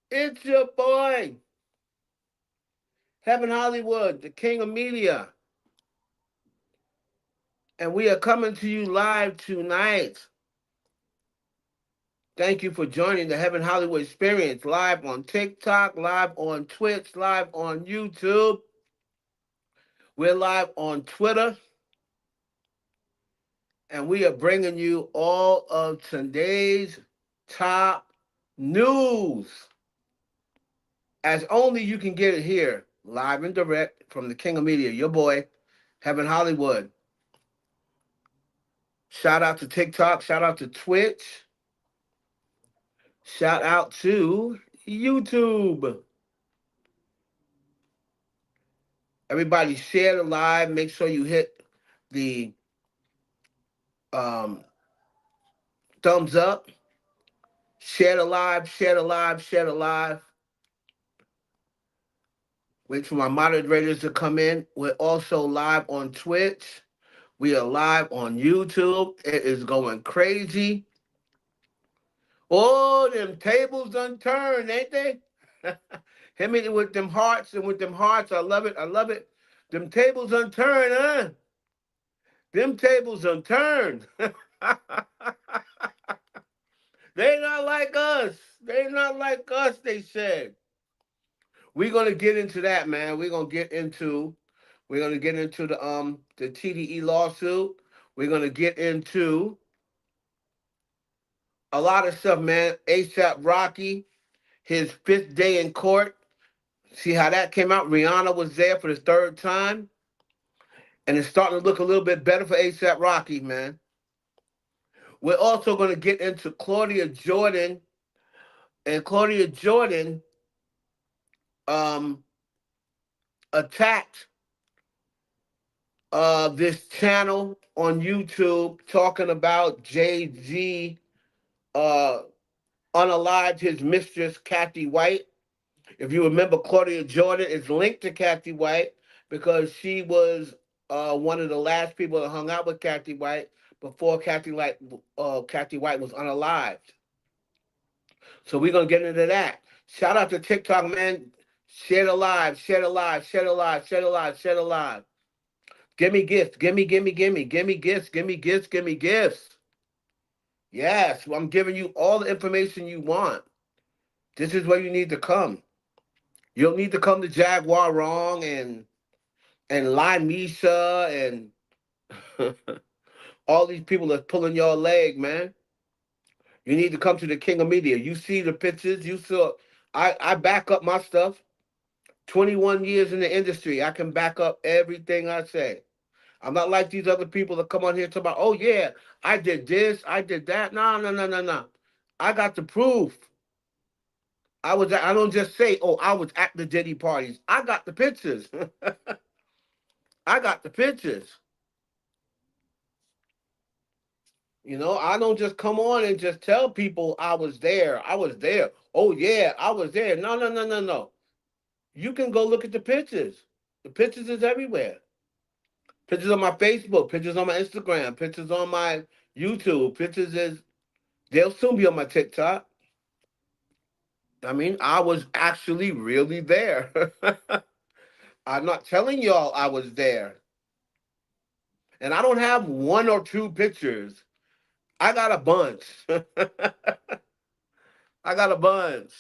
It's your boy, Heaven Hollywood, the king of media. And we are coming to you live tonight. Thank you for joining the Heaven Hollywood Experience live on TikTok, live on Twitch, live on YouTube. We're live on Twitter. And we are bringing you all of today's top news as only you can get it here, live and direct from the king of media, your boy, Heaven Hollywood. Shout out to TikTok, shout out to Twitch, shout out to YouTube. Everybody share the live. Make sure you hit the um, thumbs up. Share the live, share the live, share the live. Wait for my moderators to come in. We're also live on Twitch. We are live on YouTube. It is going crazy. Oh, them tables done turned, ain't they? Hit me with them hearts and with them hearts. I love it. I love it. Them tables done turned, huh? Them tables done turned. They not like us. They not like us, they said. We're gonna get into that, man. We're gonna get into the TDE lawsuit. We're gonna get into a lot of stuff, man. ASAP Rocky, his fifth day in court. See how that came out? Rihanna was there for the third time. And it's starting to look a little bit better for ASAP Rocky, man. We're also going to get into Claudia Jordan. And Claudia Jordan um, attacked this channel on YouTube talking about Jay-Z uh, unalived his mistress, Kathy White. If you remember, Claudia Jordan is linked to Kathy White because she was one of the last people that hung out with Kathy White before Kathy White was unalived. So we're gonna get into that. Shout out to TikTok, man. Share the live, share the live, share the live, share the live, share the live. Give me gifts, give me gifts, give me gifts, give me gifts. Yes, well, I'm giving you all the information you want. This is where you need to come. You don't need to come to Jaguar Wrong and Limeisha and all these people that's pulling your leg, man. You need to come to the king of media. You see the pictures. You saw. I back up my stuff. 21 years in the industry. I can back up everything I say. I'm not like these other people that come on here and talk about, oh yeah, I did this, I did that. No, no, no, no, no. I got the proof. I don't just say, oh, I was at the Diddy parties. I got the pictures. I got the pictures. I don't just come on and just tell people I was there. I was there. Oh yeah, I was there. No, no, no, no, no. You can go look at the pictures. The pictures is everywhere. Pictures on my Facebook, pictures on my Instagram, pictures on my YouTube, they'll soon be on my TikTok. I mean, I was actually really there. I'm not telling y'all I was there. And I don't have one or two pictures. I got a bunch. I got a bunch.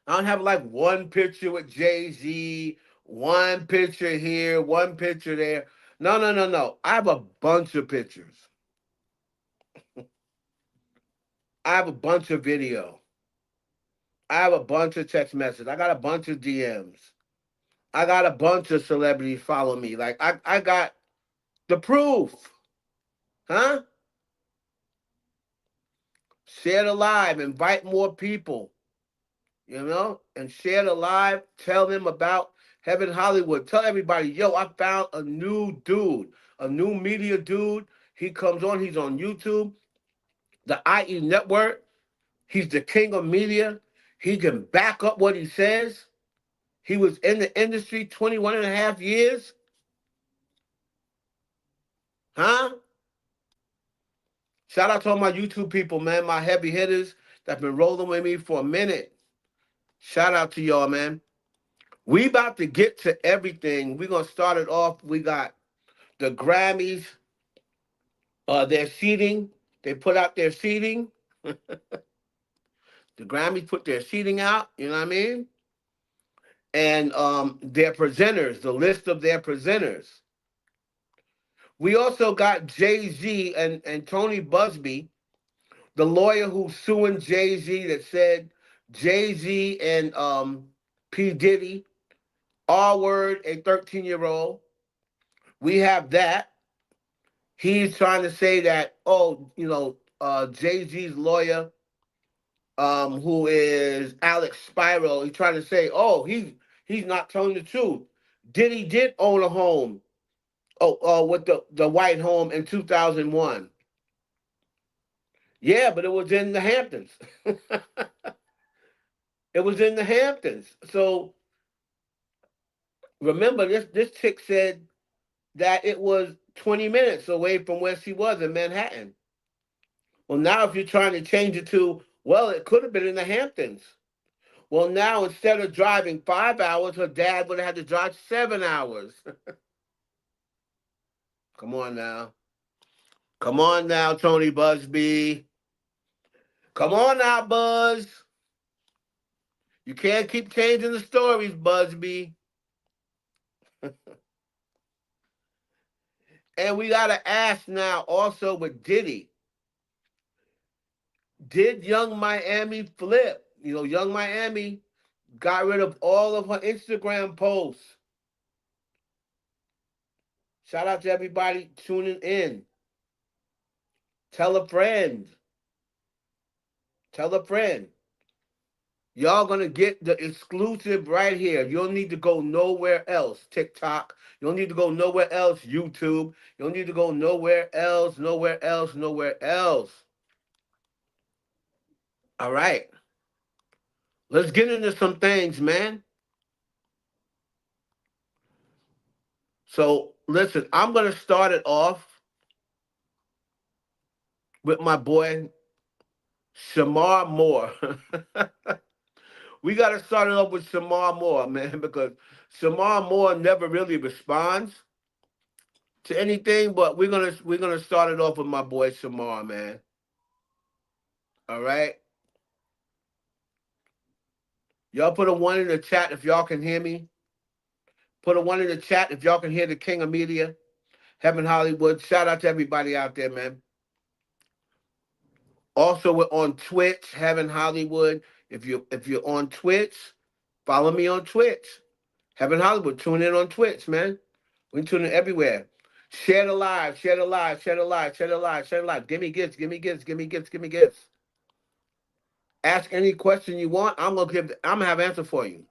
I don't have like one picture with Jay-Z, one picture here, one picture there. No, no, no, no. I have a bunch of pictures. I have a bunch of video. I have a bunch of text messages. I got a bunch of DMs. I got a bunch of celebrities follow me. Like I got the proof. Huh? Share the live, invite more people, and share the live. Tell them about Heaven Hollywood. Tell everybody, yo, I found a new dude, a new media dude. He comes on, he's on YouTube, the IE network. He's the king of media. He can back up what he says. He was in the industry 21 and a half years. Huh? Shout out to all my YouTube people, man, my heavy hitters that's been rolling with me for a minute. Shout out to y'all, man. We about to get to everything. We're gonna start it off. We got the Grammys, their seating. They put out their seating. The Grammys put their seating out, you know what I mean? And their presenters, the list of their presenters. We also got Jay-Z and Tony Busby, the lawyer who's suing Jay-Z, that said Jay-Z and P. Diddy R-word a 13-year-old. We have that. He's trying to say that, oh, Jay-Z's lawyer, who is Alex Spiro, he's trying to say, oh, he's not telling the truth. Diddy did own a home, with the White Home in 2001. Yeah, but it was in the Hamptons. It was in the Hamptons. So remember, this chick said that it was 20 minutes away from where she was in Manhattan. Well, now if you're trying to change it to, well, it could have been in the Hamptons. Well, now instead of driving 5 hours, her dad would have had to drive 7 hours. Come on now. Come on now, Tony Busby. Come on now, Buzz. You can't keep changing the stories, Busby. And we got to ask now also with Diddy. Did Young Miami flip? Young Miami got rid of all of her Instagram posts. Shout out to everybody tuning in. Tell a friend. Tell a friend. Y'all gonna get the exclusive right here. You don't need to go nowhere else. TikTok. You don't need to go nowhere else. YouTube. You don't need to go nowhere else. Nowhere else. Nowhere else. All right. Let's get into some things, man. So listen, I'm gonna start it off with my boy Shemar Moore. We got to start it off with Shemar Moore, man, because Shemar Moore never really responds to anything. But we're gonna start it off with my boy Shemar, man. All right, y'all put a one in the chat if y'all can hear me. Put a one in the chat if y'all can hear the King of Media, Heaven Hollywood. Shout out to everybody out there, man. Also, we're on Twitch, Heaven Hollywood. If you're on Twitch, follow me on Twitch, Heaven Hollywood. Tune in on Twitch, man. We tune in everywhere. Share the live, share the live, share the live, share the live, share the live. Give me gifts, give me gifts, give me gifts, give me gifts. Ask any question you want. I'm gonna have answer for you.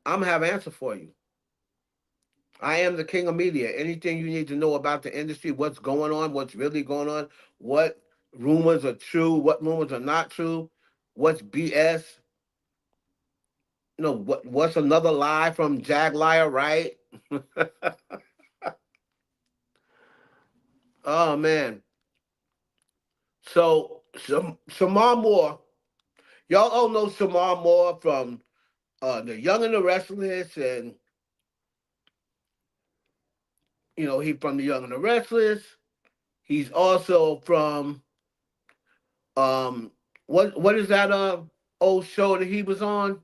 I'm gonna have answer for you. I am the king of media. Anything you need to know about the industry, what's going on, what's really going on, what rumors are true, what rumors are not true, what's BS. What's another lie from Jag Liar, right? Oh man. So Shemar Moore, y'all all know Shemar Moore from The Young and the Restless, and he's from The Young and the Restless. He's also from what is that old show that he was on?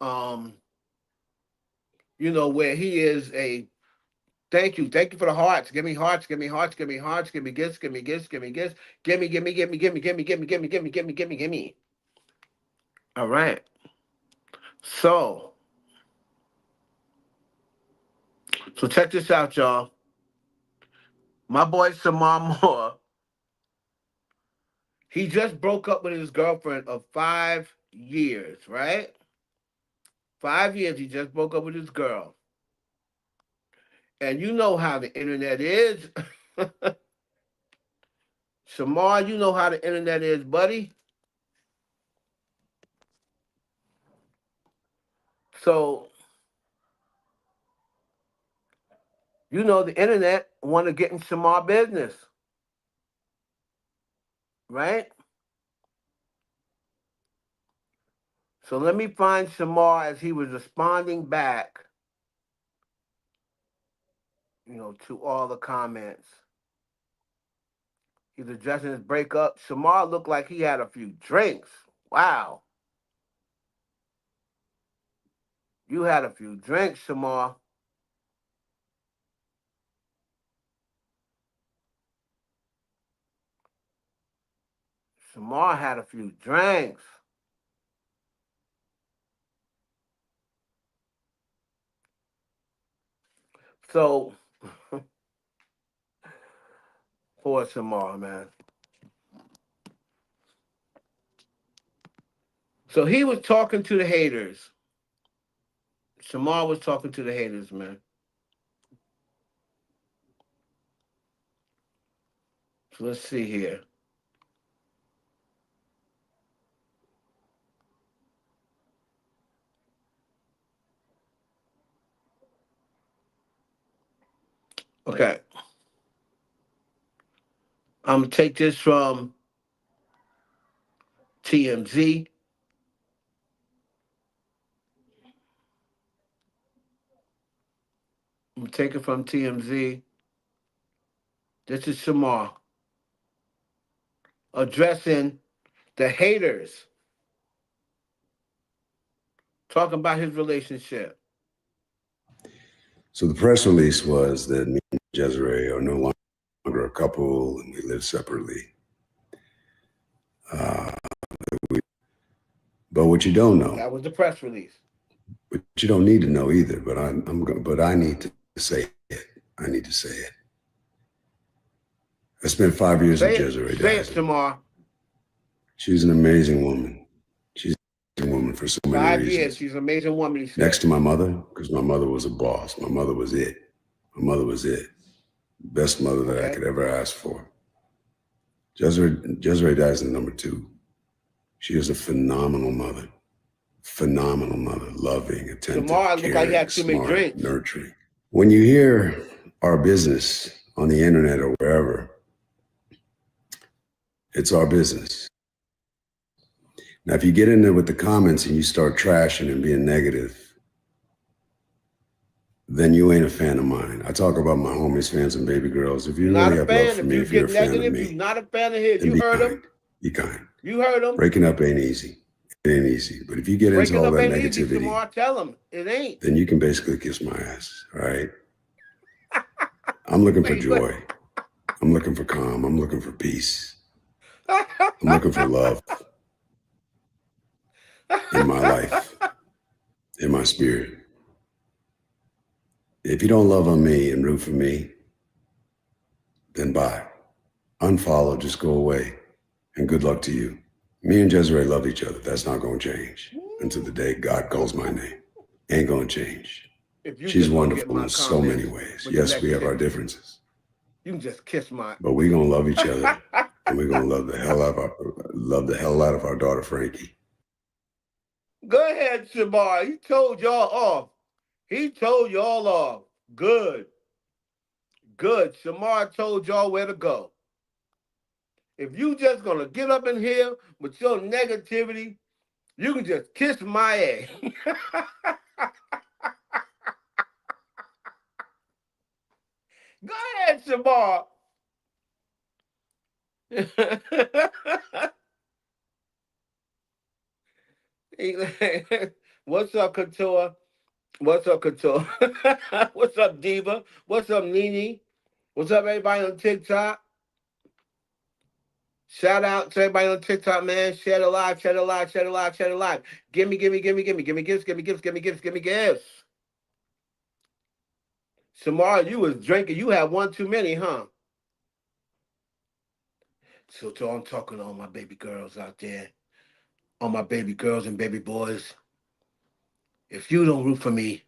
Um, where he is a thank you for the hearts. Give me hearts, give me hearts, give me hearts, give me gifts, give me gifts, give me gifts, give me. All right. So check this out, y'all. My boy Shemar Moore, he just broke up with his girlfriend of 5 years, right? 5 years he just broke up with his girl. And you know how the internet is. Shemar, you know how the internet is, buddy. So, the internet want to get in Shemar business. right? So let me find Shemar as he was responding back, to all the comments. He's addressing his breakup. Shemar looked like he had a few drinks. Wow. You had a few drinks, Shemar. Shemar had a few drinks. So, poor Shemar, man. So he was talking to the haters. Shemar was talking to the haters, man. So let's see here. Okay. I'm going to take this from TMZ. I'm going to take it from TMZ. This is Shemar addressing the haters, talking about his relationship. So the press release was that me and Desiree are no longer a couple and we live separately. But what you don't know, that was the press release. But you don't need to know either. But I need to say it. I need to say it. I spent 5 years with Desiree. Say it, Shemar. She's an amazing woman. She's an amazing woman for so many reasons. 5 years. She's an amazing woman. Next to my mother, because my mother was a boss. My mother was it. My mother was it. Best mother that I could ever ask for. Desiree dies in number 2. She is a phenomenal mother. Phenomenal mother. Loving, attentive, caring, smart, nurturing. When you hear our business on the internet or wherever, it's our business. Now, if you get in there with the comments and you start trashing and being negative, then you ain't a fan of mine. I talk about my homies, fans, and baby girls. If you really have love for me, if you're a fan of me, you're not a fan of his. You heard him. Be kind. You heard him. Breaking up ain't easy. It ain't easy. But if you get into all that negativity, Shemar, tell him it ain't. Then you can basically kiss my ass, all right? I'm looking for joy. I'm looking for calm. I'm looking for peace. I'm looking for love in my life, in my spirit. If you don't love on me and root for me, then bye. Unfollow, just go away. And good luck to you. Me and Desiree love each other. That's not going to change until the day God calls my name. Ain't going to change. She's wonderful in so many ways. Yes, we have our differences. You can just kiss my. But we're going to love each other. And we're going to love the hell out of our daughter, Frankie. Go ahead, Shemar. He told y'all off. Good. Shemar told y'all where to go. If you just gonna get up in here with your negativity, you can just kiss my ass. Go ahead, Shemar. What's up, Couture? What's up, Couture? What's up, Diva? What's up, Nene? What's up, everybody on TikTok? Shout out to everybody on TikTok, man. Share the live, share the live, share the live, share the live. Give me gifts. Shemar, you was drinking. You had one too many, huh? So I'm talking to all my baby girls out there. All my baby girls and baby boys. If you don't root for me,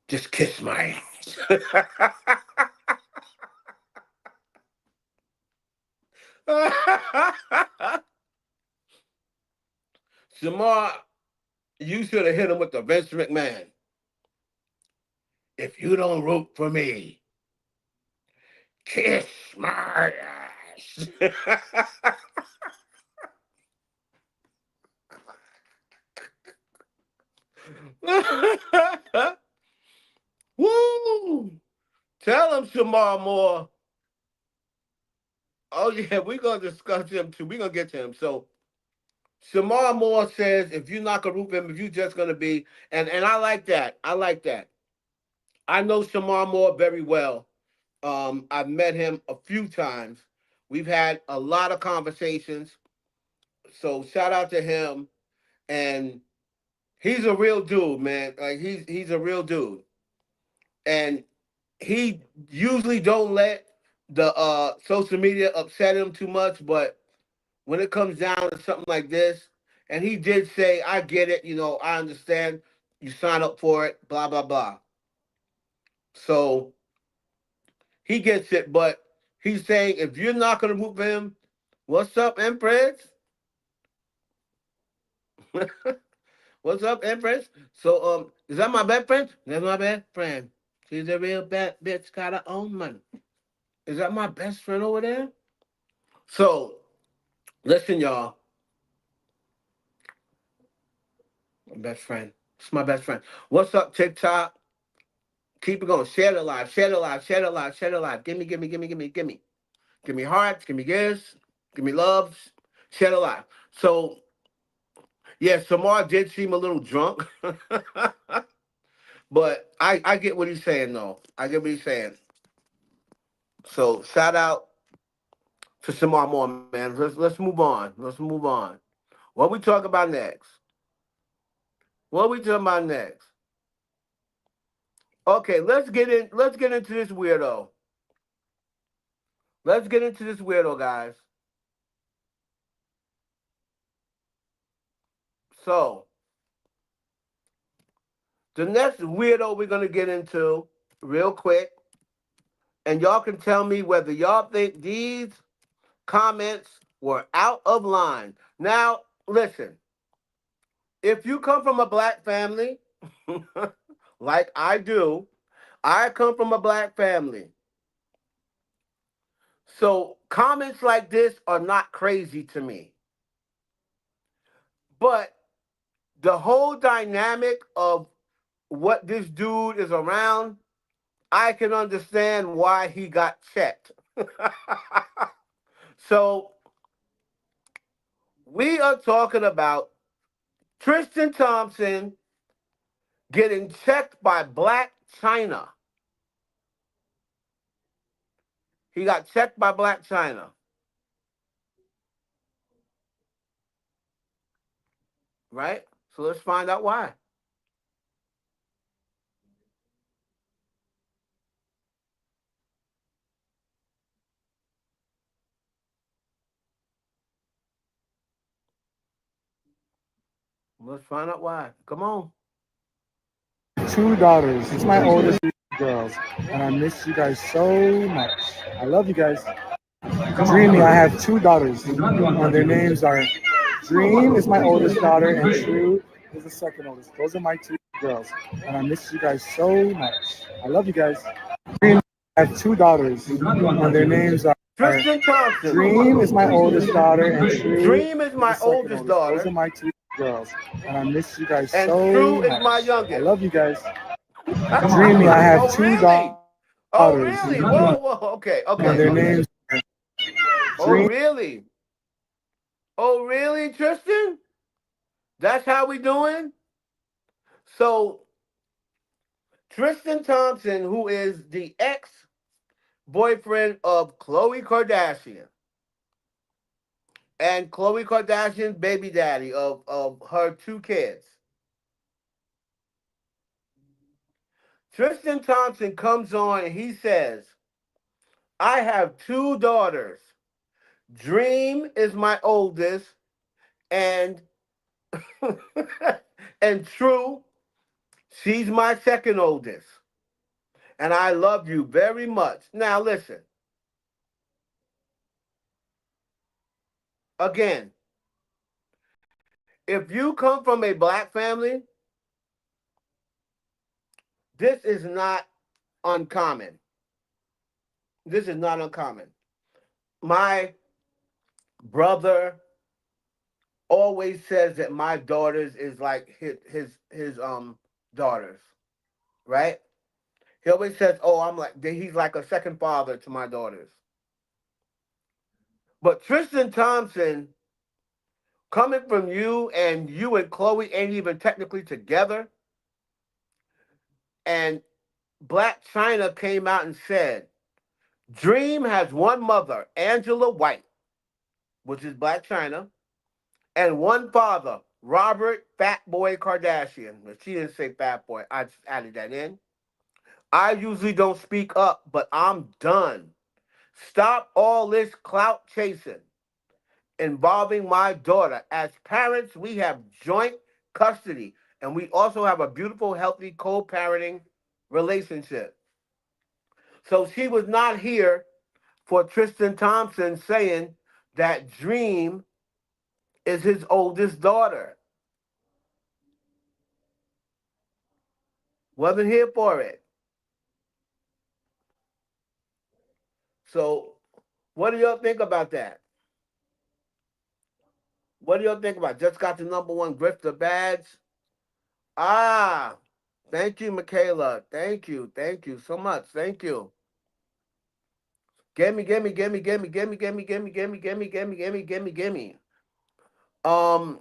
just kiss my ass. Shemar, you should have hit him with the Vince McMahon. If you don't root for me, kiss my ass. Woo! Tell him, Shemar Moore. Oh yeah, we're gonna discuss him too. We're gonna get to him. So Shemar Moore says if you're not gonna root for him, if you're just gonna be, and I like that. I like that. I know Shemar Moore very well. I've met him a few times. We've had a lot of conversations. So shout out to him. And he's a real dude, man. Like he's a real dude. And he usually don't let the social media upset him too much, but when it comes down to something like this, and he did say, I get it, I understand you sign up for it, blah blah blah. So he gets it, but he's saying if you're not gonna root for him, what's up, Empress? What's up, Empress? So is that my best friend? That's my best friend. She's a real bad bitch, got her own money. Is that my best friend over there? So listen, y'all. My best friend. It's my best friend. What's up, TikTok? Keep it going. Share it live. Share it live. Share it live. Share it live. Give me, give me, give me, give me, give me. Give me hearts. Give me gifts. Give me love. Share it live. So yeah, Samar did seem a little drunk. But I get what he's saying though. I get what he's saying. So shout out to Shemar Moore, man. Let's move on. Let's move on. What we talk about next? What we talking about next? Okay, let's get in. Let's get into this weirdo. Let's get into this weirdo, guys. So the next weirdo we're gonna get into real quick, and y'all can tell me whether y'all think these comments were out of line. Now, listen. If you come from a black family, like I do, I come from a black family. So comments like this are not crazy to me. But the whole dynamic of what this dude is around, I can understand why he got checked. So we are talking about Tristan Thompson getting checked by Blac Chyna. He got checked by Blac Chyna, right? So let's find out why. Let's find out why. Come on. Two daughters. It's my oldest girls, and I miss you guys so much. I love you guys. Dreamy, I have two daughters, and their names are Dream is my oldest daughter, and True is the second oldest. Those are my two girls, and I miss you guys so much. I love you guys. Dream, I have two daughters, and their names are Tristan Thompson. Dream is my oldest daughter, and True Dream is is my the second oldest oldest. Those daughter, are my two girls, and I miss you guys and so True is my much. I youngest. love you guys. Dreamy, I have Oh, two really? Oh, daughters, really? Whoa, whoa. Okay, and okay, their okay. names Oh, Dream. really? Oh, really, Tristan? That's how we doing? So, Tristan Thompson, who is the ex-boyfriend of Khloe Kardashian, and Khloe Kardashian's baby daddy of her two kids. Tristan Thompson comes on and he says, I have two daughters. Dream is my oldest, and and True, she's my second oldest. And I love you very much. Now listen, again, if you come from a black family, this is not uncommon. This is not uncommon. my brother always says that my daughters is like his daughters, right? He always says, "Oh, I'm like he's like a second father to my daughters." But Tristan Thompson, coming from you and Chloe ain't even technically together, and Blac Chyna came out and said, "Dream has one mother, Angela White, which is Blac Chyna, and one father, Robert Fat Boy Kardashian." But she didn't say Fat Boy. I just added that in. "I usually don't speak up, but I'm done. Stop all this clout chasing involving my daughter. As parents, we have joint custody, and we also have a beautiful, healthy co-parenting relationship." So she was not here for Tristan Thompson saying that Dream is his oldest daughter. Wasn't here for it. So what do y'all think about that? What do y'all think about it? Just got the #1 grifter badge. Ah, thank you, Michaela. Thank you. Thank you so much. Thank you. Gimme, gimme, gimme, gimme, gimme, gimme, gimme, gimme, gimme, gimme, gimme, gimme, gimme. Um,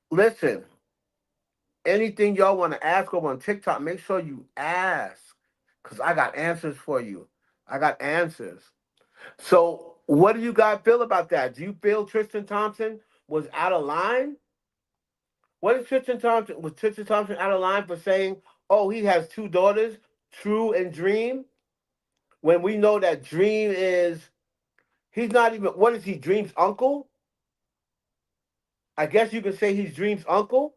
listen, anything y'all want to ask over on TikTok, make sure you ask. Cause I got answers for you. I got answers. So what do you guys feel about that? Do you feel Tristan Thompson was out of line? What is Tristan Thompson? Was Tristan Thompson out of line for saying, "Oh, he has two daughters, True and Dream," when we know that Dream is he's not even what is he? Dream's uncle? I guess you could say he's Dream's uncle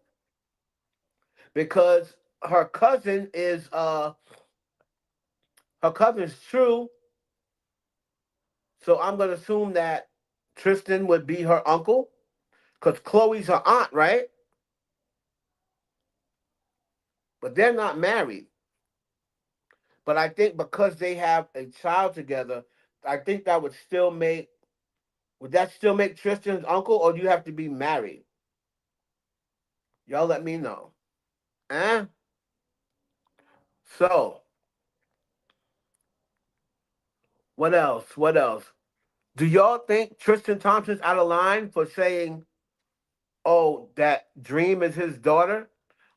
because her cousin is her cousin's True. So I'm gonna assume that Tristan would be her uncle because Chloe's her aunt, right? But they're not married. But I think because they have a child together, I think that would that still make Tristan's uncle, or do you have to be married? Y'all let me know. Eh? So, what else? What else? Do y'all think Tristan Thompson's out of line for saying, "Oh, that Dream is his daughter,"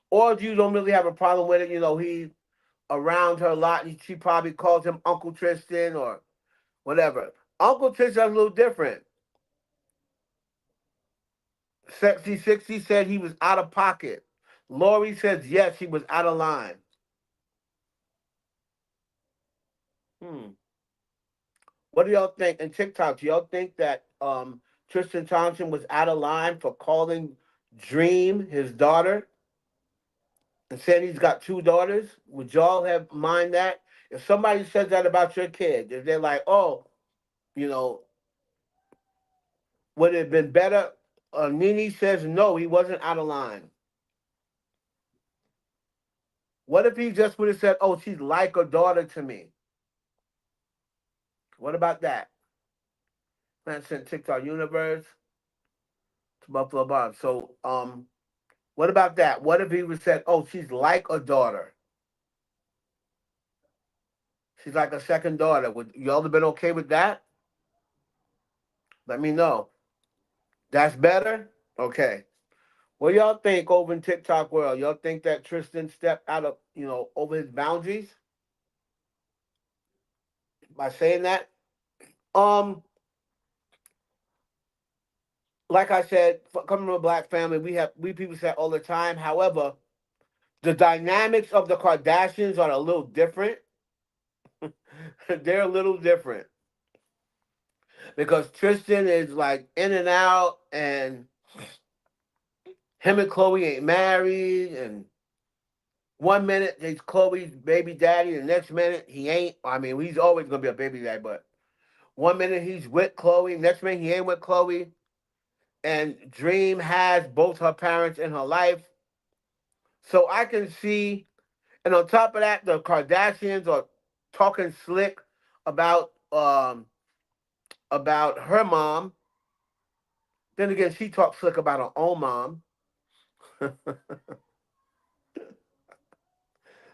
or do you don't really have a problem with it? You know, he around her a lot, and she probably calls him Uncle Tristan or whatever. Uncle Tristan's a little different. Sexy 60 said he was out of pocket. Lori says yes, he was out of line. Hmm. What do y'all think? And TikTok, do y'all think that Tristan Thompson was out of line for calling Dream his daughter and saying he's got two daughters? Would y'all have mind that? If somebody says that about your kid, if they're like, "Oh, you know, would it have been better?" Nene says no, he wasn't out of line. What if he just would have said, "Oh, she's like a daughter to me"? What about that? Man sent TikTok universe to Buffalo Bob. So, what about that? What if he would said, "Oh, she's like a daughter. She's like a second daughter." Would y'all have been okay with that? Let me know. That's better. Okay. What y'all think over in TikTok world? Y'all think that Tristan stepped out of over his boundaries by saying that? Um, like I said, coming from a black family, we people say all the time. However, the dynamics of the Kardashians are a little different. They're a little different because Tristan is like in and out, and him and Chloe ain't married, and one minute he's Chloe's baby daddy, the next minute he ain't. I mean, he's always gonna be a baby daddy, but one minute he's with Chloe, next minute he ain't with Chloe. And Dream has both her parents in her life, so I can see. And on top of that, the Kardashians are talking slick about about her mom. Then again, she talks slick about her own mom.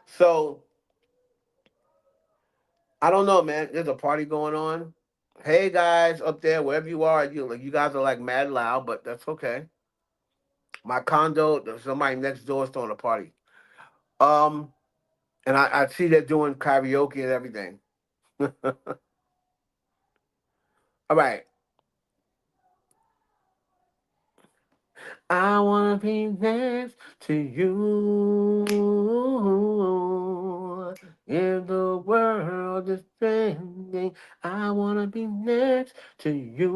So I don't know, man. There's a party going on. Hey guys, up there, wherever you are, you guys are like mad loud, but that's okay. My condo, there's somebody next door is throwing a party. Um, and I see they're doing karaoke and everything. All right. I wanna be next to you. If the world is ending, I wanna be next to you.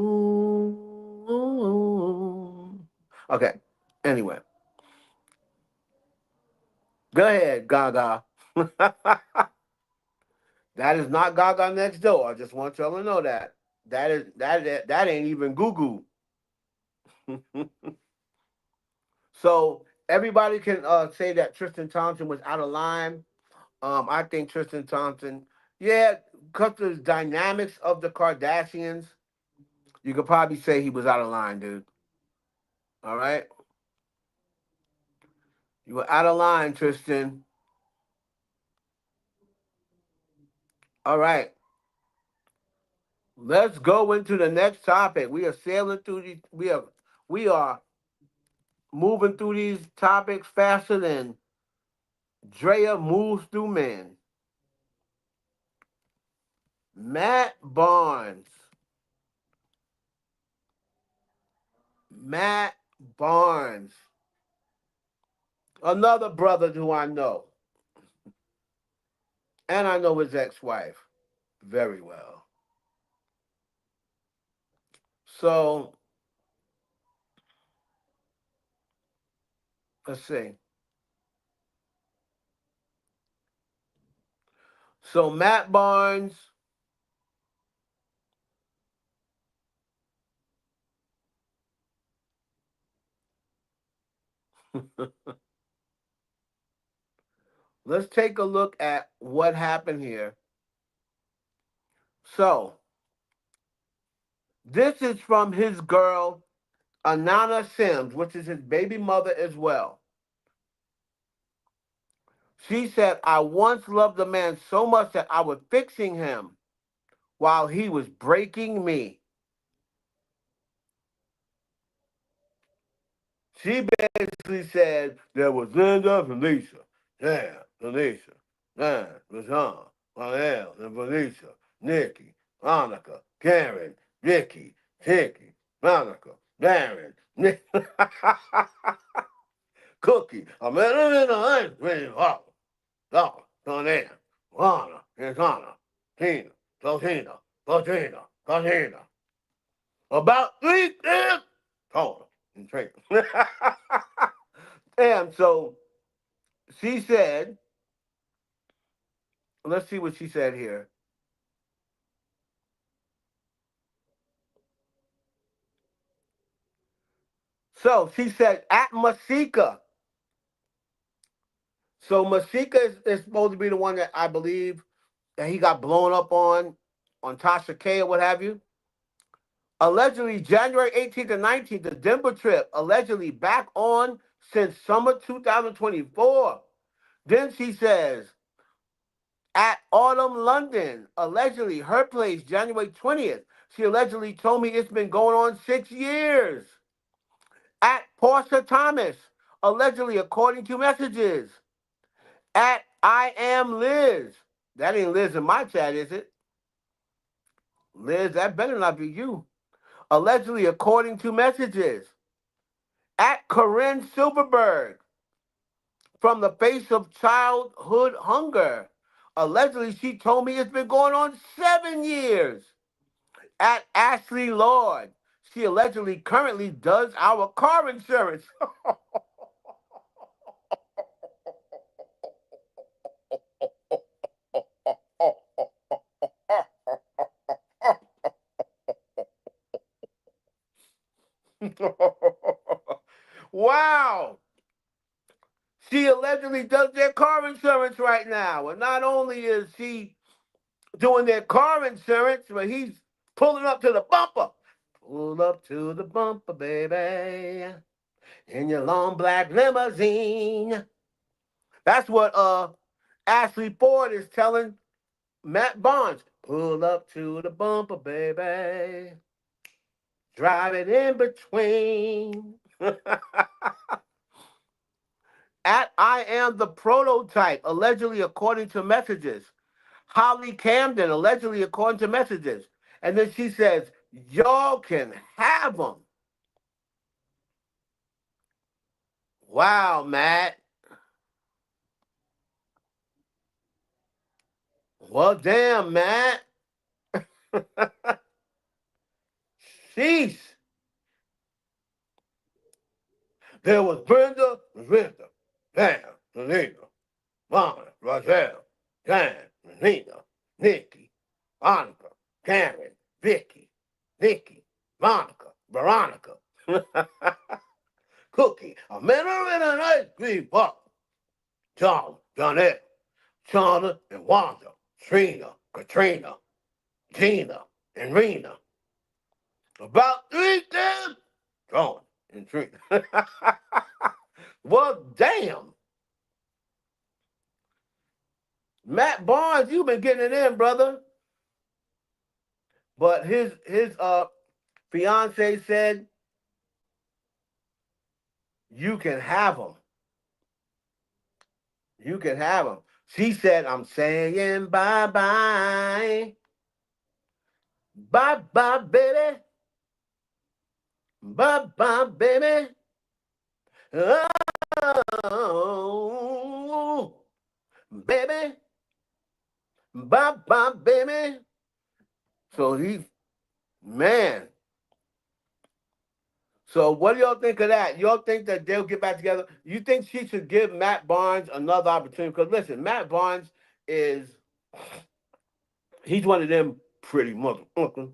Okay. Anyway, go ahead, Gaga. That is not Gaga next door. I just want y'all to know that. That ain't even Goo Goo. So everybody can say that Tristan Thompson was out of line. I think Tristan Thompson, yeah, because of the dynamics of the Kardashians, you could probably say he was out of line, dude. All right? You were out of line, Tristan. All right. Let's go into the next topic. We are sailing through these, we are moving through these topics faster than Drea moves through men. Matt Barnes. Matt Barnes. Another brother who I know. And I know his ex-wife very well. So, let's see. So, Matt Barnes, let's take a look at what happened here. So, this is from his girl, Anana Sims, which is his baby mother as well. She said, I once loved a man so much that I was fixing him while he was breaking me. She basically said there was Linda, Felicia, yeah, Felicia, Dan, Rashawn, Mael, and Felicia, Nikki, Monica, Karen, Vicky, Hickey, Monica, Darren, Nick, Cookie. I met her in the ice cream hall. Dog, Tonina, Lana, Insana, Tina, Totina, Totina, Totina. About 3 years, told her and trained her. And so she said, let's see what she said here. So she said at Masika. So Masika is supposed to be the one that I believe that he got blown up on Tasha K or what have you. Allegedly, January 18th and 19th, the Denver trip, allegedly back on since summer 2024. Then she says, at Autumn London, allegedly her place, January 20th. She allegedly told me it's been going on 6 years. At Portia Thomas, allegedly according to messages. At I Am Liz. That ain't Liz in my chat, is it? Liz, that better not be you. Allegedly according to messages. At Corinne Silverberg, from the face of childhood hunger. Allegedly, she told me it's been going on 7 years. At Ashley Lord, she allegedly currently does our car insurance. Wow. She allegedly does their car insurance right now. And not only is she doing their car insurance, but he's pulling up to the bumper. Pull up to the bumper, baby, in your long black limousine. That's what Ashley Ford is telling Matt Barnes. Pull up to the bumper, baby. Drive it in between. At I am the prototype, allegedly according to messages. Holly Camden, allegedly according to messages. And then she says, y'all can have them. Wow, Matt. Well, damn, Matt. Sheesh. There was Brenda, Pam, Selena, Mona, Roselle, Jan, Nina, Nikki, Monica, Karen, Vicky, Nikki, Monica, Veronica, Cookie, a minute and an ice cream bar, John, Jonette, Shauna, and Wanda, Trina, Katrina, Gina, and Rena. About 3 times, John and Trina. Well, damn. Matt Barnes, you've been getting it in, brother. But his fiance said, you can have him. You can have him. She said, I'm saying bye-bye. Bye-bye, baby. Bye-bye, baby. Oh, baby. Bye-bye, baby. So man. So what do y'all think of that? Y'all think that they'll get back together? You think she should give Matt Barnes another opportunity? Because listen, Matt Barnes he's one of them pretty motherfuckers.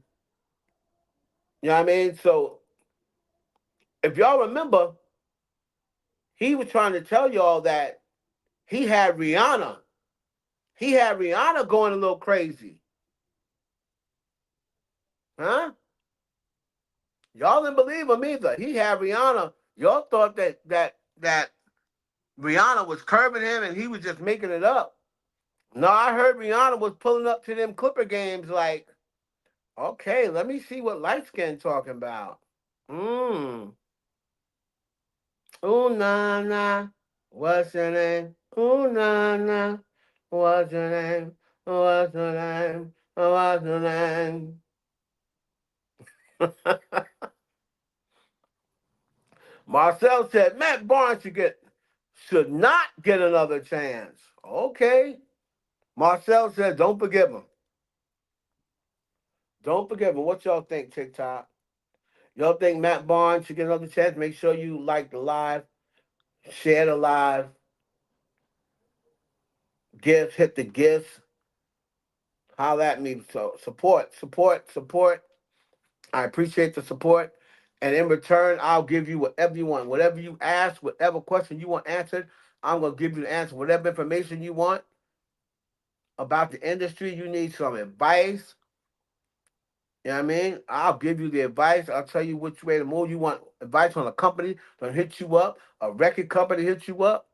You know what I mean? So if y'all remember, he was trying to tell y'all that he had Rihanna. He had Rihanna going a little crazy. Huh? Y'all didn't believe him either. He had Rihanna. Y'all thought that Rihanna was curving him and he was just making it up. No, I heard Rihanna was pulling up to them Clipper games like, okay, let me see what light skin talking about. Ooh, nah, nah. What's your name? Ooh, nah, nah. What's your name? What's your name? What's your name? Marcel said Matt Barnes should not get another chance. Okay. Marcel said, don't forgive him. Don't forgive him. What y'all think, TikTok? Y'all think Matt Barnes should get another chance? Make sure you like the live, share the live, gifts, hit the gifts. Holler at me. So support. I appreciate the support. And in return, I'll give you whatever you want. Whatever you ask, whatever question you want answered, I'm going to give you the answer. Whatever information you want about the industry, you need some advice. You know what I mean? I'll give you the advice. I'll tell you which way to move. You want advice on a company to hit you up, a record company hit you up.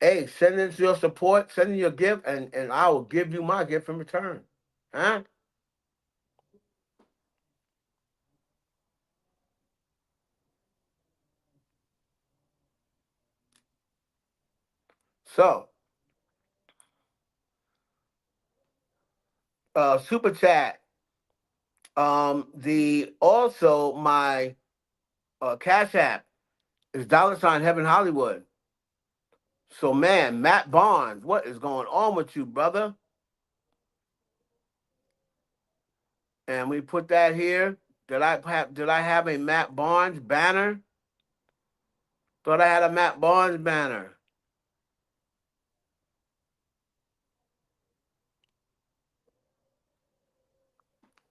Hey, send in your support, send in your gift, and I will give you my gift in return. Huh? So, super chat. The also my Cash App is $ Heaven Hollywood. So man, Matt Barnes, what is going on with you, brother? And we put that here. Did I have a Matt Barnes banner? Thought I had a Matt Barnes banner.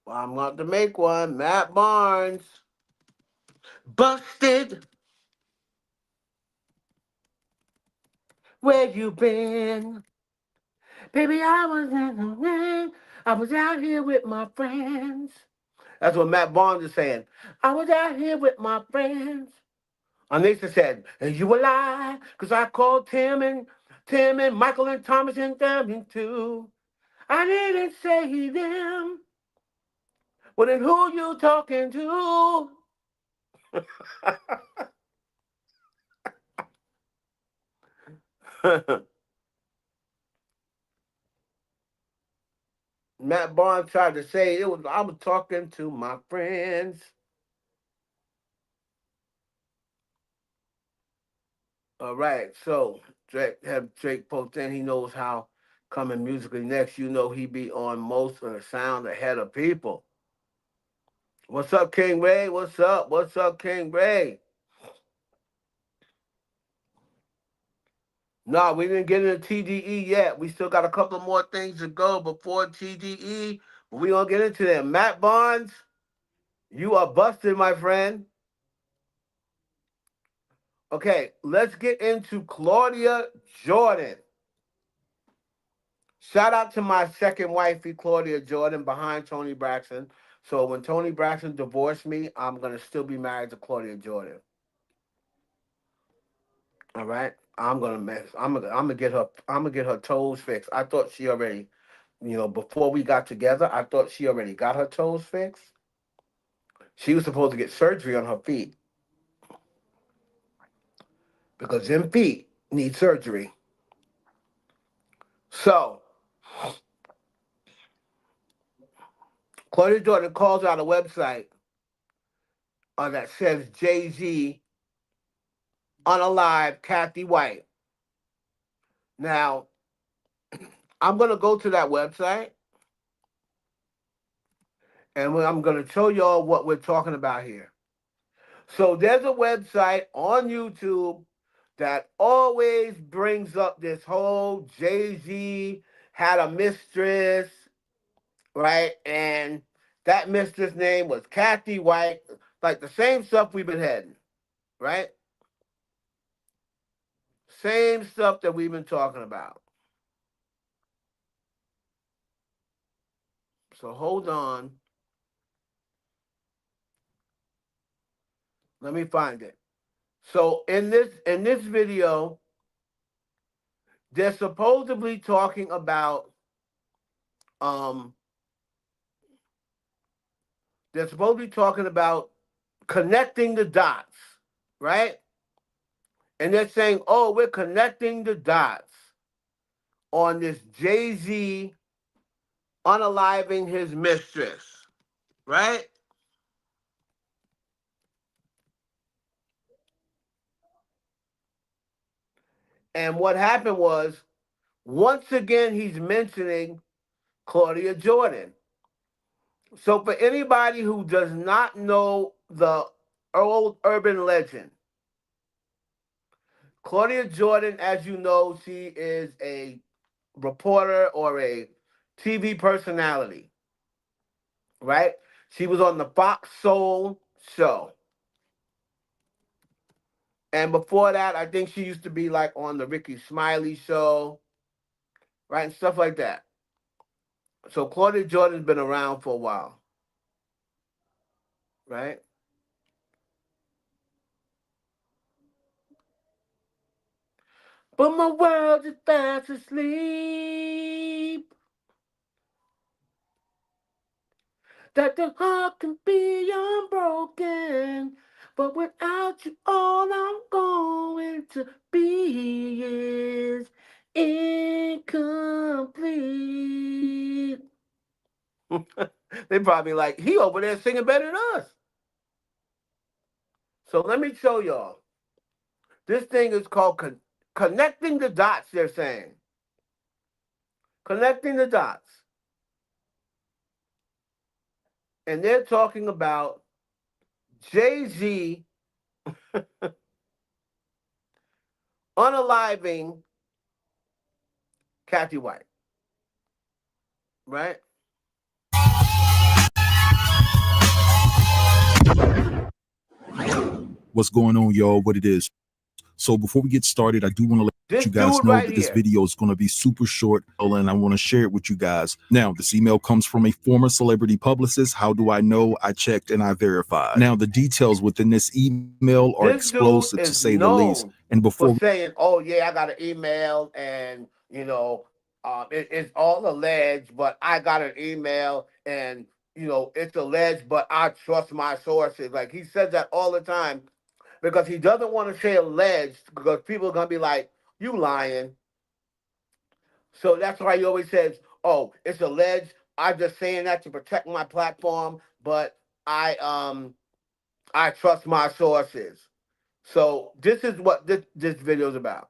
Well, I'm going to make one. Matt Barnes. Busted. Where you been? Baby, I was in the rain. I was out here with my friends. That's what Matt Barnes is saying. I was out here with my friends. Anissa said, and you a lie, because I called Tim and Michael and Thomas and them too. I didn't say them. Well, then who you talking to? Matt Barnes tried to say I was talking to my friends. All right, so Drake post in. He knows how coming musically next. You know he be on most of the sound ahead of people. What's up, King Ray? What's up? What's up, King Ray? No, we didn't get into TDE yet. We still got a couple more things to go before TDE. But we gonna get into them. Matt Barnes, you are busted, my friend. Okay, let's get into Claudia Jordan. Shout out to my second wifey, Claudia Jordan, behind Tony Braxton. So when Tony Braxton divorced me, I'm gonna still be married to Claudia Jordan. All right, I'm gonna get her toes fixed. I thought she already, before we got together, I thought she already got her toes fixed. She was supposed to get surgery on her feet because them feet need surgery. So Claudia Jordan calls out a website that says Jay-Z unalive Kathy White. Now, I'm going to go to that website and I'm going to show y'all what we're talking about here. So there's a website on YouTube that always brings up this whole Jay-Z had a mistress, right? And that mistress name was Kathy White, like the same stuff we've been heading, right? Same stuff that we've been talking about. So hold on. Let me find it. So in this video, they're supposedly talking about connecting the dots, right? And they're saying, oh, we're connecting the dots on this Jay-Z unaliving his mistress, right? And what happened was, once again, he's mentioning Claudia Jordan. So for anybody who does not know the old urban legend, Claudia Jordan, as you know, she is a reporter or a TV personality, right? She was on the Fox Soul show. And before that, I think she used to be like on the Ricky Smiley show, right? And stuff like that. So Claudia Jordan's been around for a while, right? But my world is fast asleep. That the heart can be unbroken. But without you, all I'm going to be is incomplete. They probably like, he over there singing better than us. So let me show y'all. This thing is called connecting the dots, they're saying. Connecting the dots. And they're talking about Jay-Z unaliving Kathy White. Right? What's going on, y'all? What it is. So before we get started, I do want to This You guys dude know right that this here. video is going to be super short, and I want to share it with you guys. Now, this email comes from a former celebrity publicist. How do I know? I checked and I verified. Now, the details within this email are This dude explosive to is say the least. known And for before saying, "Oh yeah, I got an email, and it's all alleged, but I got an email, and it's alleged, but I trust my sources." Like he says that all the time because he doesn't want to say alleged because people are gonna be like, "You lying." So that's why he always says, "Oh, it's alleged. I'm just saying that to protect my platform, but I trust my sources." So this is what this video is about.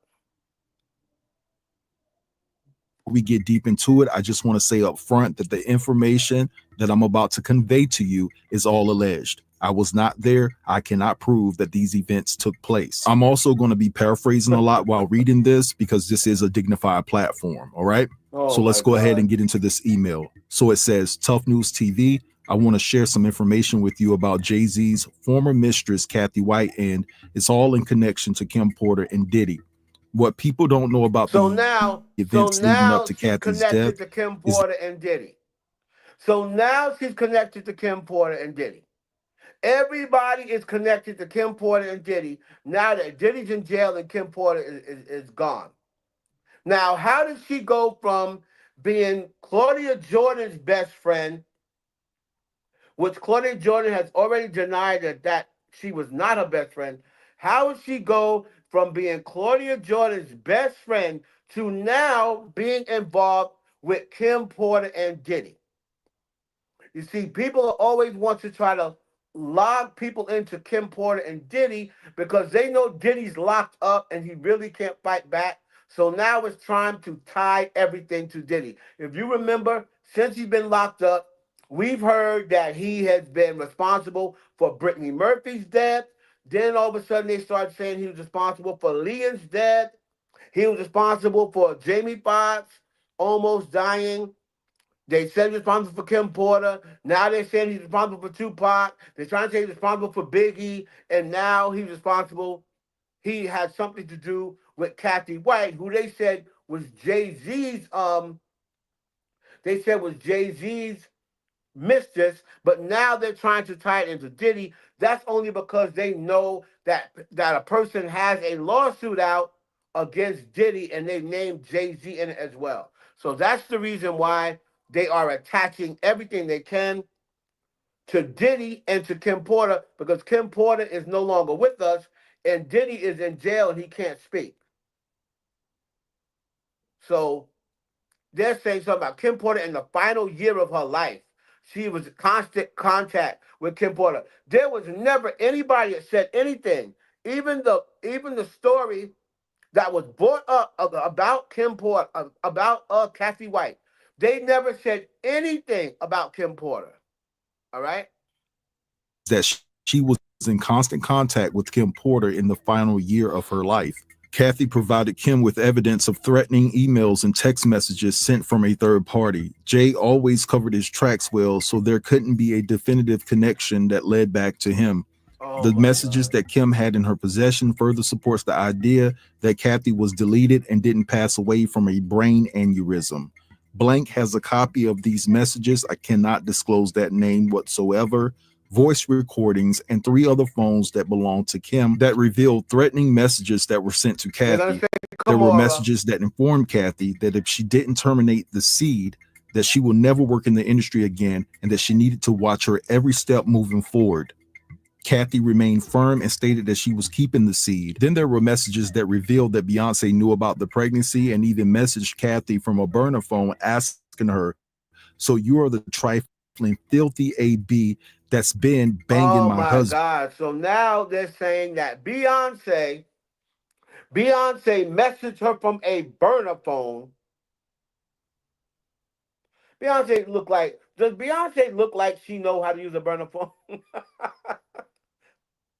we get deep into it, I just want to say up front that the information that I'm about to convey to you is all alleged. I was not there. I cannot prove that these events took place. I'm also going to be paraphrasing a lot while reading this because this is a dignified platform. All right. Oh So let's my go ahead God. and get into this email. So it says, Tough News TV. I want to share some information with you about Jay-Z's former mistress, Kathy White, and it's all in connection to Kim Porter and Diddy. What people don't know about So the now, so events leading up now to she's Kathy's death connected to Kim is Porter and Diddy. So now she's connected to Kim Porter and Diddy. Everybody is connected to Kim Porter and Diddy now that Diddy's in jail and Kim Porter is gone. Now, how did she go from being Claudia Jordan's best friend, which Claudia Jordan has already denied that she was not her best friend? How would she go from being Claudia Jordan's best friend to now being involved with Kim Porter and Diddy? You see, people always want to try to log people into Kim Porter and Diddy because they know Diddy's locked up and he really can't fight back. So now it's time to tie everything to Diddy. If you remember, since he's been locked up, we've heard that he has been responsible for Brittany Murphy's death. Then all of a sudden they started saying he was responsible for Leon's death. He was responsible for Jamie Foxx almost dying. They said he's responsible for Kim Porter. Now they're saying he's responsible for Tupac. They're trying to say he's responsible for Biggie. And now he's responsible. He had something to do with Kathy White, who they said was Jay-Z's, they said was Jay-Z's mistress, but now they're trying to tie it into Diddy. That's only because they know that a person has a lawsuit out against Diddy and they named Jay-Z in it as well. So that's the reason why they are attaching everything they can to Diddy and to Kim Porter because Kim Porter is no longer with us and Diddy is in jail and he can't speak. So they're saying something about Kim Porter in the final year of her life. She was in constant contact with Kim Porter. There was never anybody that said anything. Even the story that was brought up about Kim Porter, about Kathy White, they never said anything about Kim Porter. All right. that she was in constant contact with Kim Porter in the final year of her life. Kathy provided Kim with evidence of threatening emails and text messages sent from a third party. Jay always covered his tracks well, so there couldn't be a definitive connection that led back to him. Oh The my messages God. that Kim had in her possession further supports the idea that Kathy was deleted and didn't pass away from a brain aneurysm. Blank has a copy of these messages. I cannot disclose that name whatsoever. Voice recordings and 3 other phones that belonged to Kim that revealed threatening messages that were sent to They're gonna Kathy. say There were Kamora. messages that informed Kathy that if she didn't terminate the SUED, that she will never work in the industry again and that she needed to watch her every step moving forward. Kathy remained firm and stated that she was keeping the SUED. Then there were messages that revealed that Beyonce knew about the pregnancy and even messaged Kathy from a burner phone asking her, "So you are the trifling, filthy AB that's been banging Oh my my husband." God. So now they're saying that Beyonce messaged her from a burner phone. Does Beyonce look like she know how to use a burner phone?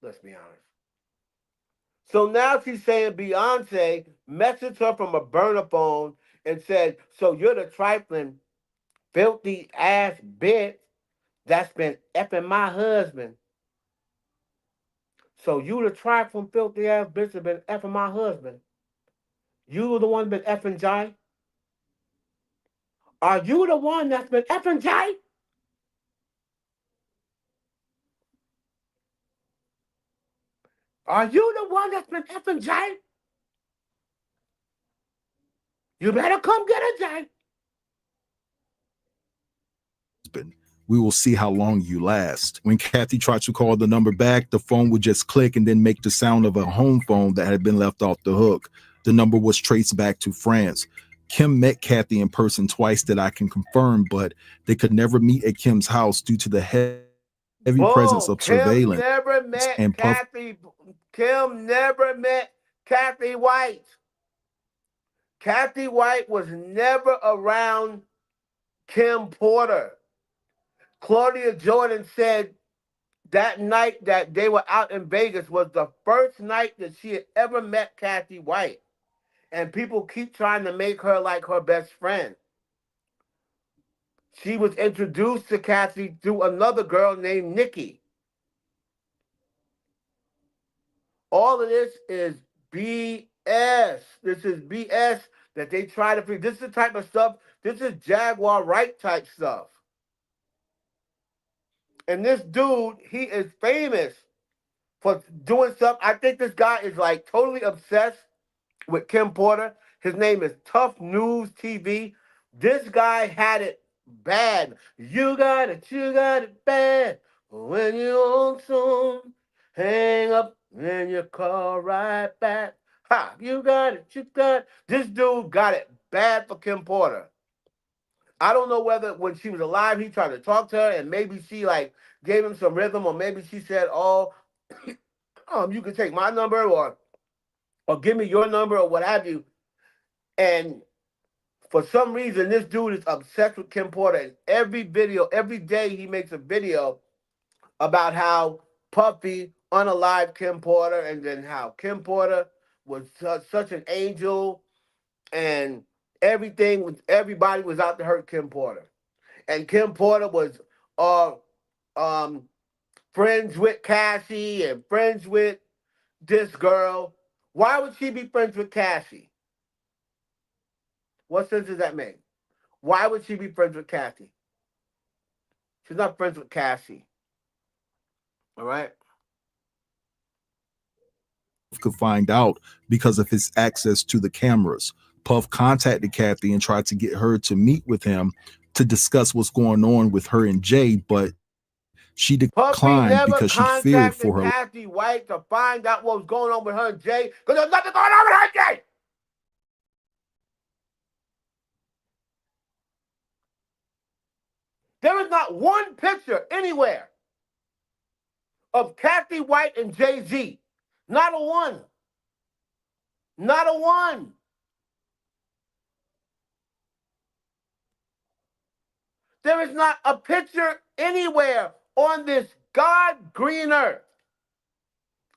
Let's be honest. So now she's saying Beyonce messaged her from a burner phone and said, "So you're the trifling, filthy ass bitch that's been effing my husband. So you the trifling, filthy ass bitch that's been effing my husband." You the one been effing Jai? Are you the one that's been effing Jai? Are you the one that's been effing Jai? You better come get her, Jai. We will see how long you last. When Kathy tried to call the number back, the phone would just click and then make the sound of a home phone that had been left off the hook. The number was traced back to France. Kim met Kathy in person twice that I can confirm, but they could never meet at Kim's house due to the heavy presence Boom. of surveillance and Puff. Kim never met Kathy White. Kathy White was never around Kim Porter. Claudia Jordan said that night that they were out in Vegas was the first night that she had ever met Kathy White. And people keep trying to make her like her best friend. She was introduced to Kathy through another girl named Nikki. All of this is BS. This is BS that they try to figure. This is the type of stuff, this is Jaguar Wright type stuff. And this dude, he is famous for doing stuff. I think this guy is like totally obsessed with Kim Porter. His name is Tough News TV. This guy had it bad. You got it bad. When you own some, hang up and you call right back. Ha, you got it. This dude got it bad for Kim Porter. I don't know whether when she was alive, he tried to talk to her and maybe she like gave him some rhythm, or maybe she said, oh, you can take my number or give me your number or what have you. And for some reason, this dude is obsessed with Kim Porter. And every video, every day he makes a video about how Puffy unalived Kim Porter, and then how Kim Porter was such an angel, and everybody was out to hurt Kim Porter. And Kim Porter was uh, um, friends with Cassie and friends with this girl. Why would she be friends with Cassie? What sense does that make? Why would she be friends with Cassie? She's not friends with Cassie. All right? Could find out because of his access to the cameras. Puff contacted Kathy and tried to get her to meet with him to discuss what's going on with her and Jay, but she Puffy declined never because she feared contacted for her. Kathy White to find out what was going on with her and Jay, because there's nothing going on with her and Jay. There is not one picture anywhere of Kathy White and Jay-Z. Not a one. Not a one. There is not a picture anywhere on this God green earth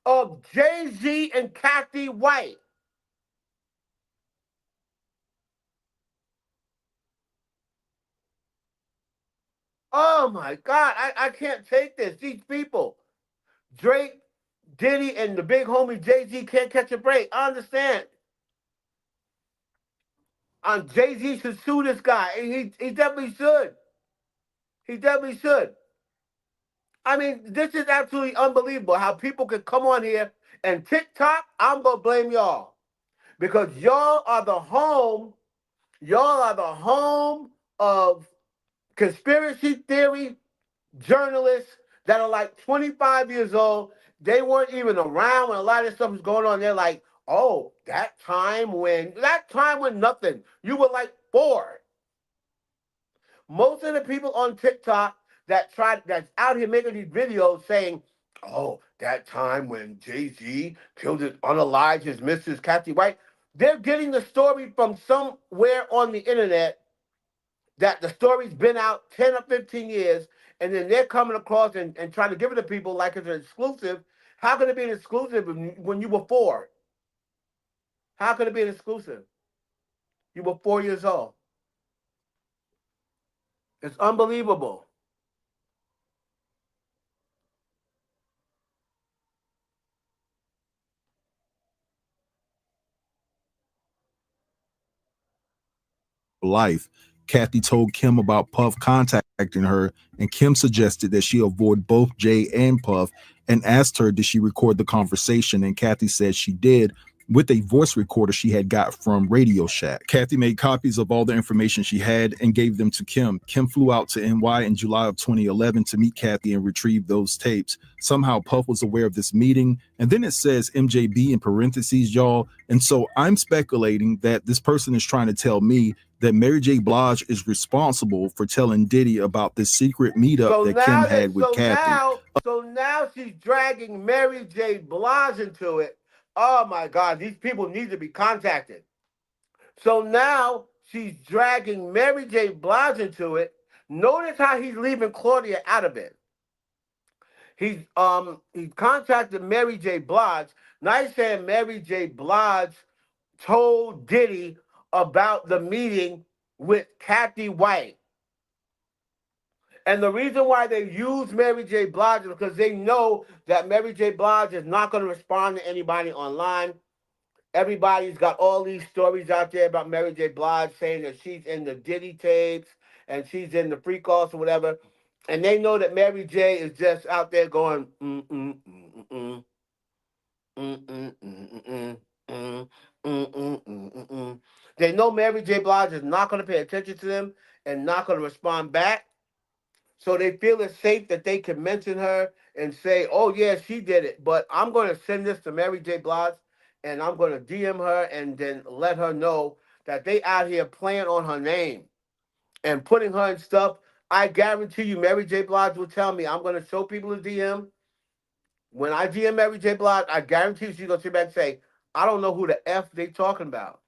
of Jay-Z and Kathy White. Oh my God, I can't take this. These people, Drake, Diddy, and the big homie Jay-Z can't catch a break. I understand. Jay-Z should sue this guy. He definitely should. He definitely should. I mean, this is absolutely unbelievable how people can come on here and TikTok. I'm going to blame y'all because y'all are the home of conspiracy theory journalists that are like 25 years old. They weren't even around when a lot of this stuff was going on. They're like, oh, that time when nothing. You were like 4. Most of the people on TikTok that's out here making these videos saying, oh, that time when Jay-Z killed his unalived his Mrs. Kathy White, they're getting the story from somewhere on the internet that the story's been out 10 or 15 years, and then they're coming across and trying to give it to people like it's an exclusive. How can it be an exclusive when you were 4? How can it be an exclusive? You were 4 years old. It's unbelievable. life. Kathy told Kim about Puff contacting her, and Kim suggested that she avoid both Jay and Puff and asked her, did she record the conversation? And Kathy said she did, with a voice recorder she had got from Radio Shack. Kathy made copies of all the information she had and gave them to Kim. Kim flew out to NY in July of 2011 to meet Kathy and retrieve those tapes. Somehow Puff was aware of this meeting, and then it says MJB in parentheses, y'all. And so I'm speculating that this person is trying to tell me that Mary J. Blige is responsible for telling Diddy about this secret meetup that Kim had with Kathy. So now she's dragging Mary J. Blige into it. Oh my God, these people need to be contacted. So now she's dragging Mary J. Blige into it. Notice how he's leaving Claudia out of it. He contacted Mary J. Blige. Now he's saying Mary J. Blige told Diddy about the meeting with Kathy White. And the reason why they use Mary J. Blige is because they know that Mary J. Blige is not going to respond to anybody online. Everybody's got all these stories out there about Mary J. Blige saying that she's in the Diddy tapes and she's in the free calls or whatever. And they know that Mary J. is just out there going, They know Mary J. Blige is not going to pay attention to them and not going to respond back. So they feel it's safe that they can mention her and say, oh, yeah, she did it. But I'm going to send this to Mary J. Blige, and I'm going to DM her and then let her know that they out here playing on her name and putting her in stuff. I guarantee you Mary J. Blige will tell me, I'm going to show people a DM. When I DM Mary J. Blige, I guarantee you she's going to sit back and say, I don't know who the F they talking about.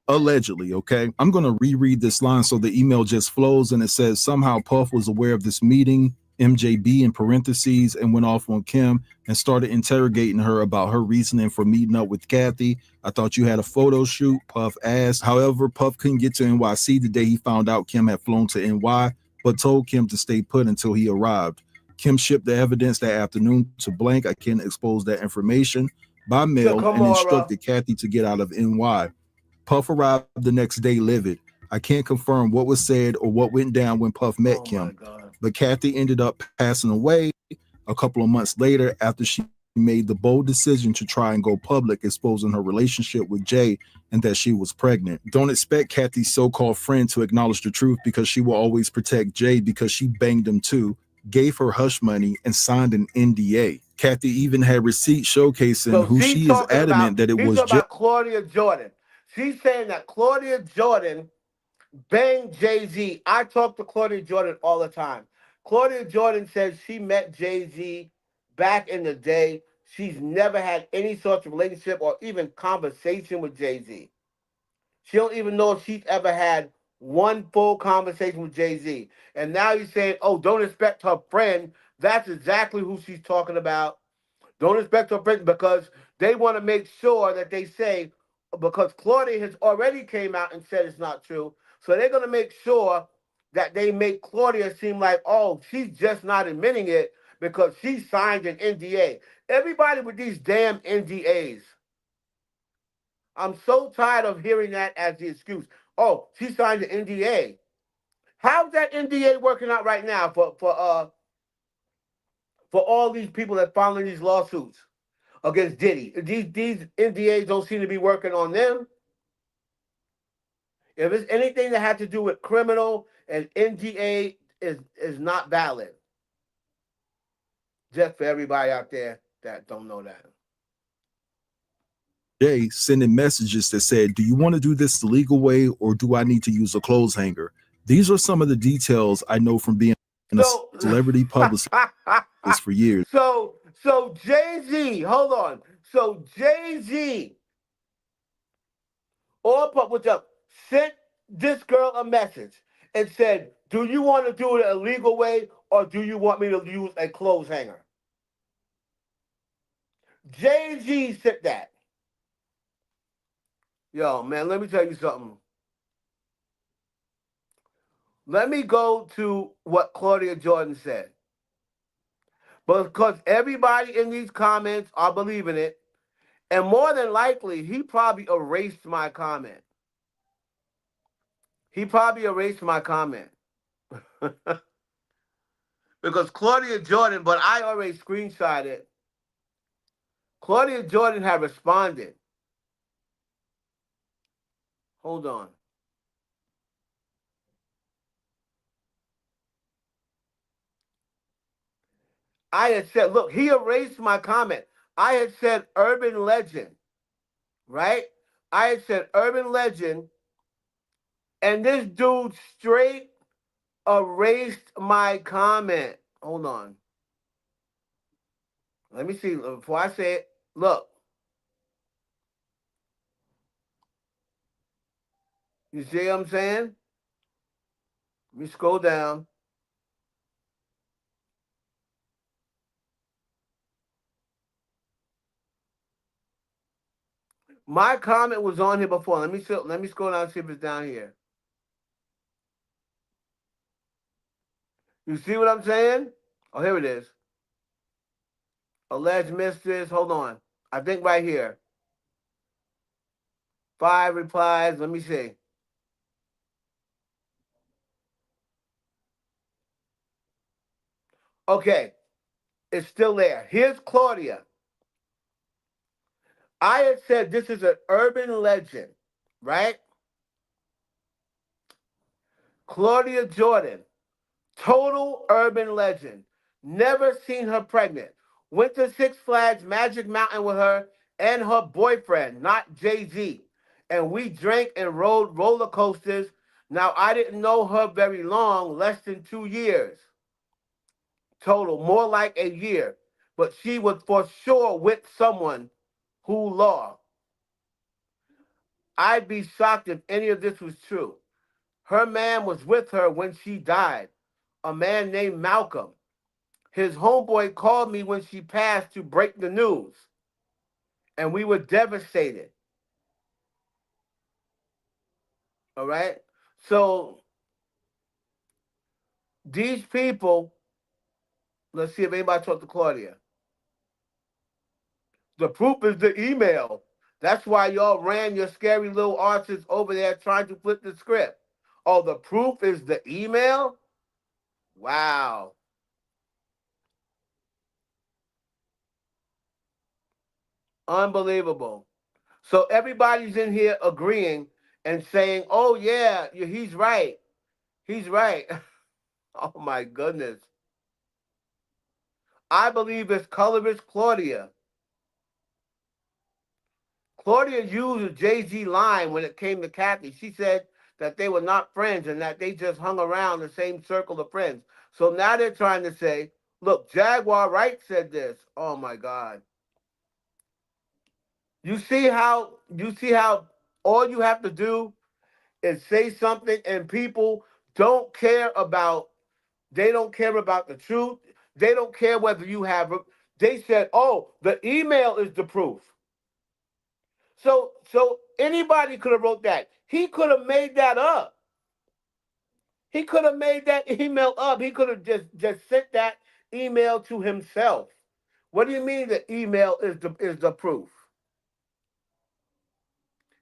Allegedly, okay? I'm going to reread this line so the email just flows, and it says, somehow Puff was aware of this meeting, MJB in parentheses, and went off on Kim and started interrogating her about her reasoning for meeting up with Kathy. I thought you had a photo shoot, Puff asked. However, Puff couldn't get to NYC the day he found out Kim had flown to NY, but told Kim to stay put until he arrived. Kim shipped the evidence that afternoon to Blac. I can't expose that information by mail and instructed Kathy to get out of NY. Puff arrived the next day livid. I can't confirm what was said or what went down when Puff met Kim, but Kathy ended up passing away a couple of months later after she made the bold decision to try and go public, exposing her relationship with Jay and that she was pregnant. Don't expect Kathy's so-called friend to acknowledge the truth because she will always protect Jay because she banged him too, gave her hush money, and signed an NDA. Kathy even had receipts showcasing who she is adamant that it was about Claudia Jordan. She's saying that Claudia Jordan banged Jay-Z. I talk to Claudia Jordan all the time. Claudia Jordan says she met Jay-Z back in the day. She's never had any sort of relationship or even conversation with Jay-Z. She don't even know if she's ever had one full conversation with Jay-Z. And now you're saying, oh, don't expect her friend. That's exactly who she's talking about. Don't expect her friend because they want to make sure that they say, because Claudia has already came out and said it's not true. So they're going to make sure that they make Claudia seem like, oh, she's just not admitting it because she signed an NDA. Everybody with these damn NDAs. I'm so tired of hearing that as the excuse. Oh, she signed an NDA. How's that NDA working out right now for all these people that filing these lawsuits against Diddy? These NDAs don't seem to be working on them. If it's anything that had to do with criminal, an NDA is not valid. Just for everybody out there that don't know that. Jay sending messages that said, do you want to do this the legal way or do I need to use a clothes hanger? These are some of the details I know from being a celebrity publicist for years. So Jay-Z, hold on. So Jay-Z, what's up? Sent this girl a message and said, do you want to do it a legal way or do you want me to use a clothes hanger? Jay-Z said that. Yo, man, let me tell you something. Let me go to what Claudia Jordan said. Because everybody in these comments are believing it. And more than likely, he probably erased my comment. He probably erased my comment. Because Claudia Jordan, but I already screenshot it. Claudia Jordan had responded. Hold on. I had said, look, he erased my comment. I had said urban legend, right? I had said urban legend, and this dude straight erased my comment. Hold on. Let me see. Before I say it, look. You see what I'm saying? Let me scroll down. My comment was on here before. Let me scroll down and see if it's down here. You see what I'm saying? Oh, here it is. Alleged mistress. Hold on. I think right here. 5 replies. Let me see. Okay. It's still there. Here's Claudia. I had said this is an urban legend, right? Claudia Jordan. Total urban legend. Never seen her pregnant. Went to Six Flags Magic Mountain with her and her boyfriend, not Jay-Z. And we drank and rode roller coasters. Now, I didn't know her very long, less than 2 years. Total, more like a year. But she was for sure with someone who law. I'd be shocked if any of this was true. Her man was with her when she died, a man named Malcolm. His homeboy called me when she passed to break the news, and we were devastated. All right? So these people, let's see if anybody talked to Claudia. The proof is the email. That's why y'all ran your scary little artists over there trying to flip the script. Oh, the proof is the email? Wow. Unbelievable. So everybody's in here agreeing and saying, oh, yeah, he's right. He's right. Oh, my goodness. I believe it's colorist Claudia. Claudia used a Jay-Z line when it came to Kathy. She said that they were not friends and that they just hung around the same circle of friends. So now they're trying to say, look, Jaguar Wright said this. Oh, my God. You see how all you have to do is say something and people don't care about, they don't care about the truth. They don't care whether you have, they said, oh, the email is the proof. So anybody could have wrote that. He could have made that up. He could have made that email up. He could have just sent that email to himself. What do you mean the email is the proof?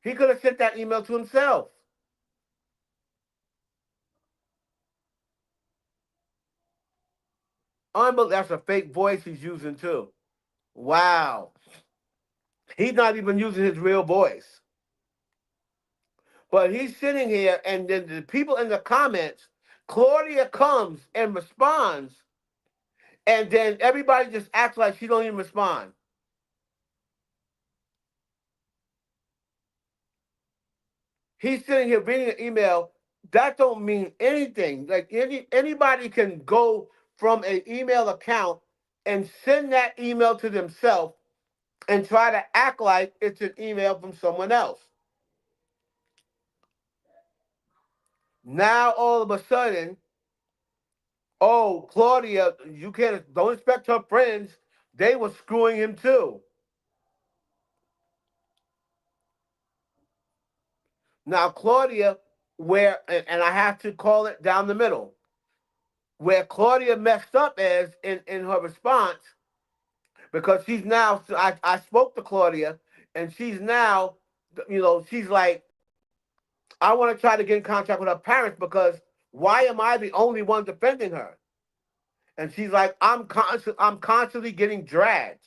He could have sent that email to himself. That's a fake voice he's using too. Wow. He's not even using his real voice. But he's sitting here, and then the people in the comments, Claudia comes and responds, and then everybody just acts like she don't even respond. He's sitting here reading an email. That don't mean anything. Like anybody can go from an email account and send that email to themselves and try to act like it's an email from someone else. Now all of a sudden, oh, Claudia, don't expect her friends. They were screwing him too. Now Claudia, and I have to call it down the middle, where Claudia messed up is in her response, because she's now, I spoke to Claudia, and she's now, she's like, I want to try to get in contact with her parents because why am I the only one defending her? And she's like, I'm constantly getting dragged.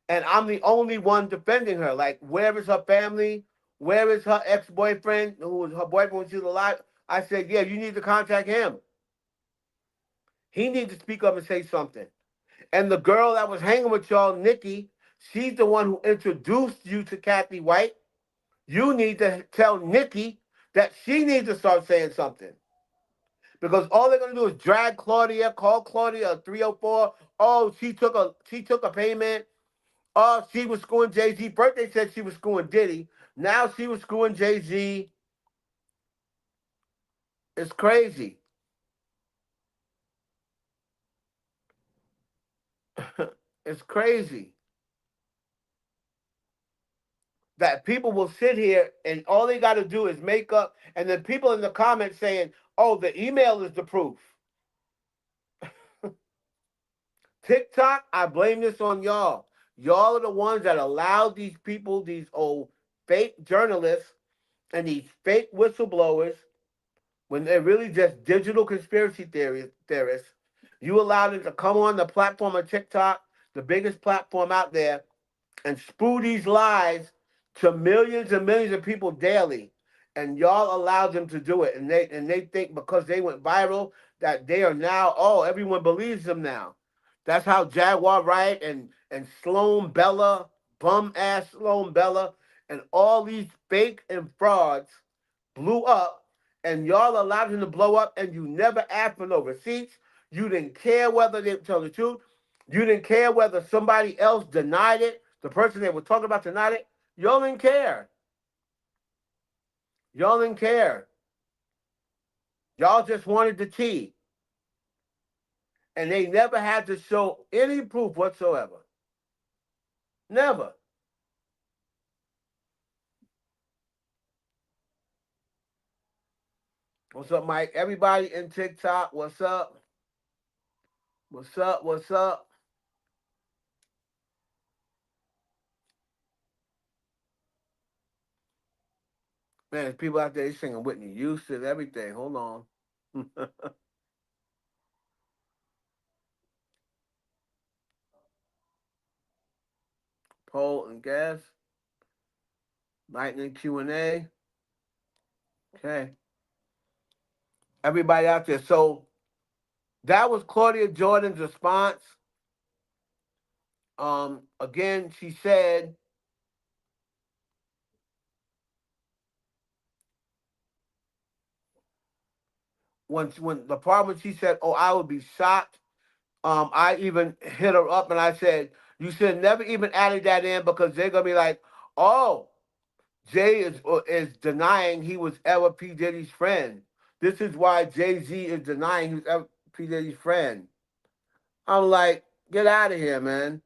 And I'm the only one defending her. Like, where is her family? Where is her ex-boyfriend, who was her boyfriend when she was alive? I said, yeah, you need to contact him. He needs to speak up and say something. And the girl that was hanging with y'all, Nikki, she's the one who introduced you to Kathy White. You need to tell Nikki that she needs to start saying something. Because all they're gonna do is drag Claudia, call Claudia a 304. Oh, she took a payment. Oh, she was screwing Jay-Z. First they said she was screwing Diddy. Now she was screwing Jay-Z. It's crazy. It's crazy that people will sit here and all they got to do is make up, and then people in the comments saying, "Oh, the email is the proof." TikTok, I blame this on y'all. Y'all are the ones that allowed these people, these old fake journalists and these fake whistleblowers, when they're really just digital conspiracy theorists, you allowed them to come on the platform of TikTok, the biggest platform out there, and spew these lies to millions and millions of people daily. And y'all allowed them to do it. And they think because they went viral that they are now, oh, everyone believes them now. That's how Jaguar Wright and Sloan Bella, bum ass Sloan Bella, and all these fake and frauds blew up, and y'all allowed him to blow up, and you never asked for no receipts. You didn't care whether they tell the truth. You didn't care whether somebody else denied it. The person they were talking about denied it. Y'all didn't care. Y'all didn't care. Y'all just wanted the tea. And they never had to show any proof whatsoever. Never. What's up, Mike? Everybody in TikTok, what's up? What's up? What's up? Man, there's people out there singing Whitney Houston, everything. Hold on. Poll and guess. Lightning Q&A. Okay. Everybody out there. So that was Claudia Jordan's response. Again, she said, when the part when she said, "Oh, I would be shocked," I even hit her up and I said, "You should have never even added that in because they're gonna be like, oh, Jay is denying he was ever P Diddy's friend. This is why Jay-Z is denying he was ever P Diddy's friend." I'm like, get out of here, man.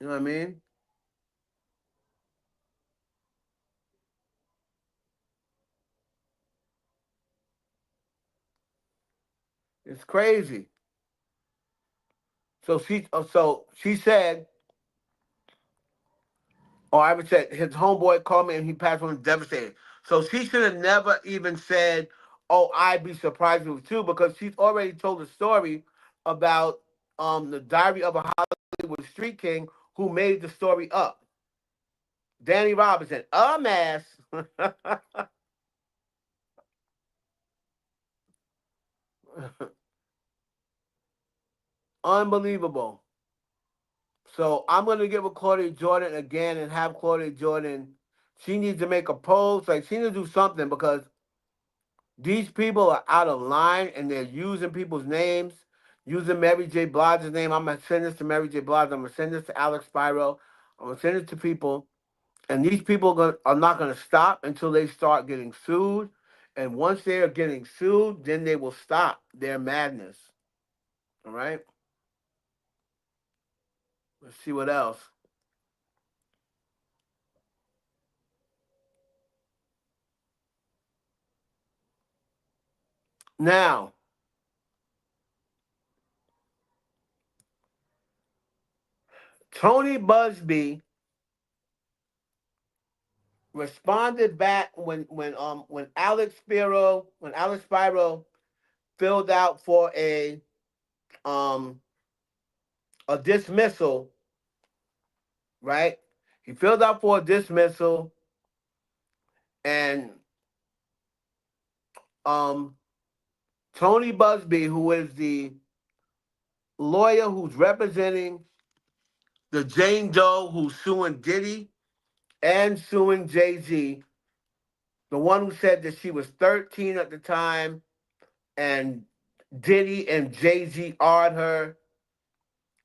You know what I mean? It's crazy. So she said, or I would say his homeboy called me and he passed on devastated. So she should have never even said, "Oh, I'd be surprised if it was true," because she's already told a story about the Diary of a Hollywood Street King who made the story up. Danny Robinson, a mess. Unbelievable. So I'm gonna get with Claudia Jordan again and have Claudia Jordan. She needs to make a post, like she needs to do something because these people are out of line and they're using people's names, using Mary J. Blige's name. I'm gonna send this to Mary J. Blige. I'm gonna send this to Alex Spiro. I'm gonna send it to people, and these people are not gonna stop until they start getting sued. And once they are getting sued, then they will stop their madness. All right. Let's see what else. Now, Tony Busby responded back when Alex Spiro filled out for um a dismissal, right? He filled out for a dismissal, and um Tony Busby, who is the lawyer who's representing the Jane Doe who's suing Diddy and suing Jay-Z, the one who said that she was 13 at the time and Diddy and Jay-Z awed her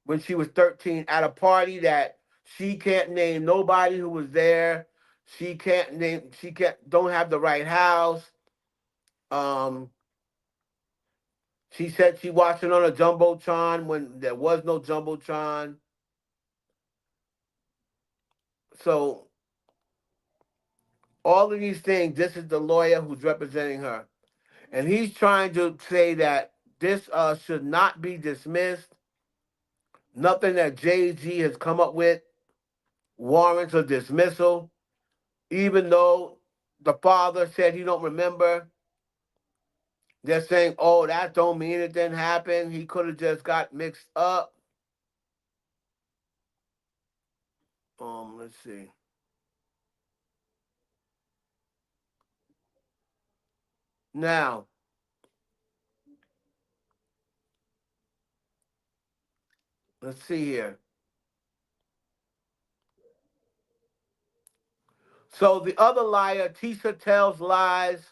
when she was 13 at a party that she can't name nobody who was there. Don't have the right house. Um, she said she watched it on a Jumbotron when there was no Jumbotron. So all of these things, this is the lawyer who's representing her. And he's trying to say that this should not be dismissed. Nothing that Jay-Z has come up with warrants a dismissal, even though the father said he don't remember. They're saying, oh, that don't mean it didn't happen. He could have just got mixed up. Let's see. Now, let's see here. So the other liar, Tisha tells lies.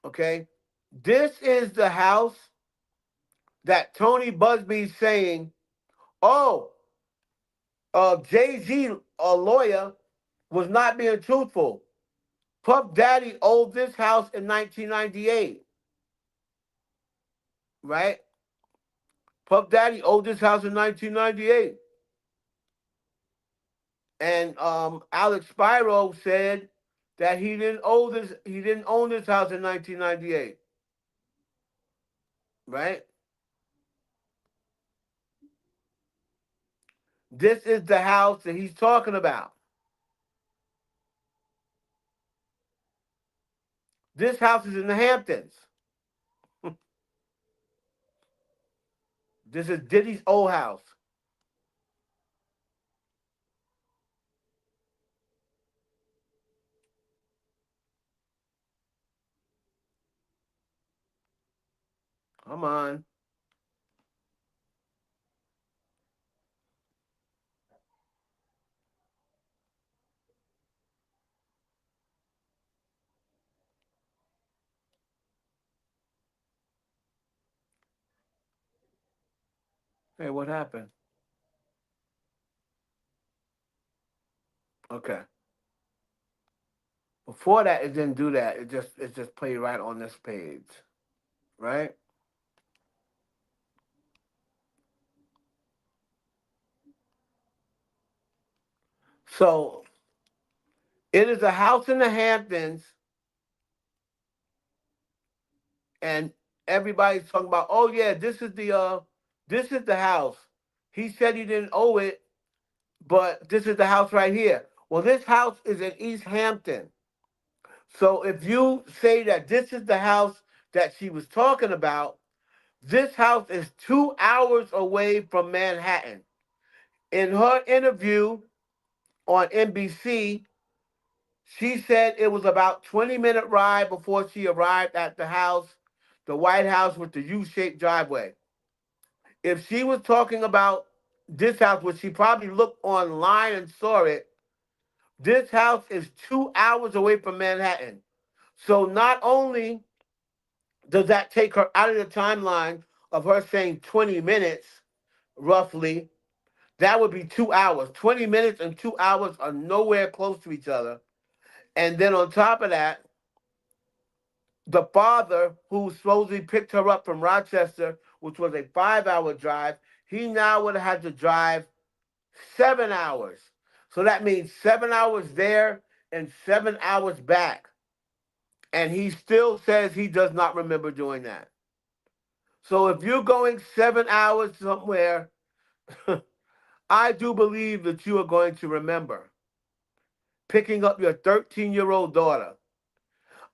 Okay. This is the house that Tony Busby's saying, oh, Jay-Z, a lawyer, was not being truthful. Puff Daddy owed this house in 1998. Right? Puff Daddy owed this house in 1998. And Alex Spiro said that he didn't own this house in 1998. Right? This is the house that he's talking about. This house is in the Hamptons. This is Diddy's old house. Come on. Hey, what happened? Okay. Before that, it didn't do that. It just played right on this page. Right? So it is a house in the Hamptons, and everybody's talking about, oh yeah, this is the house. He said he didn't owe it, but this is the house right here. Well, this house is in East Hampton. So if you say that this is the house that she was talking about, this house is 2 hours away from Manhattan. In her interview on NBC, she said it was about 20-minute ride before she arrived at the house, the White House with the U-shaped driveway. If she was talking about this house, which she probably looked online and saw it, this house is 2 hours away from Manhattan. So not only does that take her out of the timeline of her saying 20 minutes, roughly, that would be 2 hours. 20 minutes and 2 hours are nowhere close to each other. And then on top of that, the father who supposedly picked her up from Rochester, which was a 5-hour drive, he now would have had to drive 7 hours. So that means 7 hours there and 7 hours back. And he still says he does not remember doing that. So if you're going 7 hours somewhere, I do believe that you are going to remember picking up your 13-year-old daughter.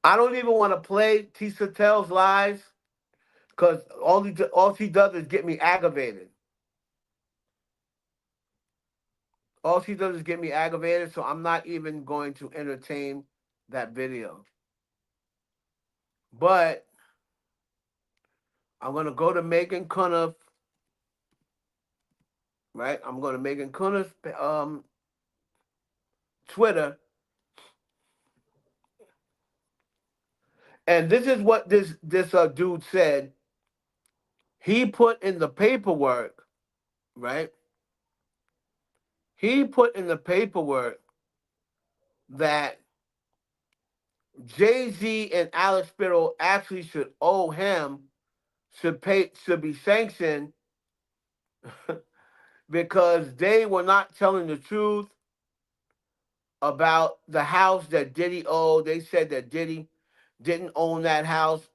I don't even want to play Tisa Tells Lies because all she does is get me aggravated. All she does is get me aggravated, so I'm not even going to entertain that video. But I'm going to go to Megan Cunniff, right? I'm going to Megan Cunniff's Twitter. And this is what this dude said. He put in the paperwork, right? He put in the paperwork that Jay-Z and Alex Spiro actually should owe him, should be sanctioned because they were not telling the truth about the house that Diddy owed. They said that Diddy didn't own that house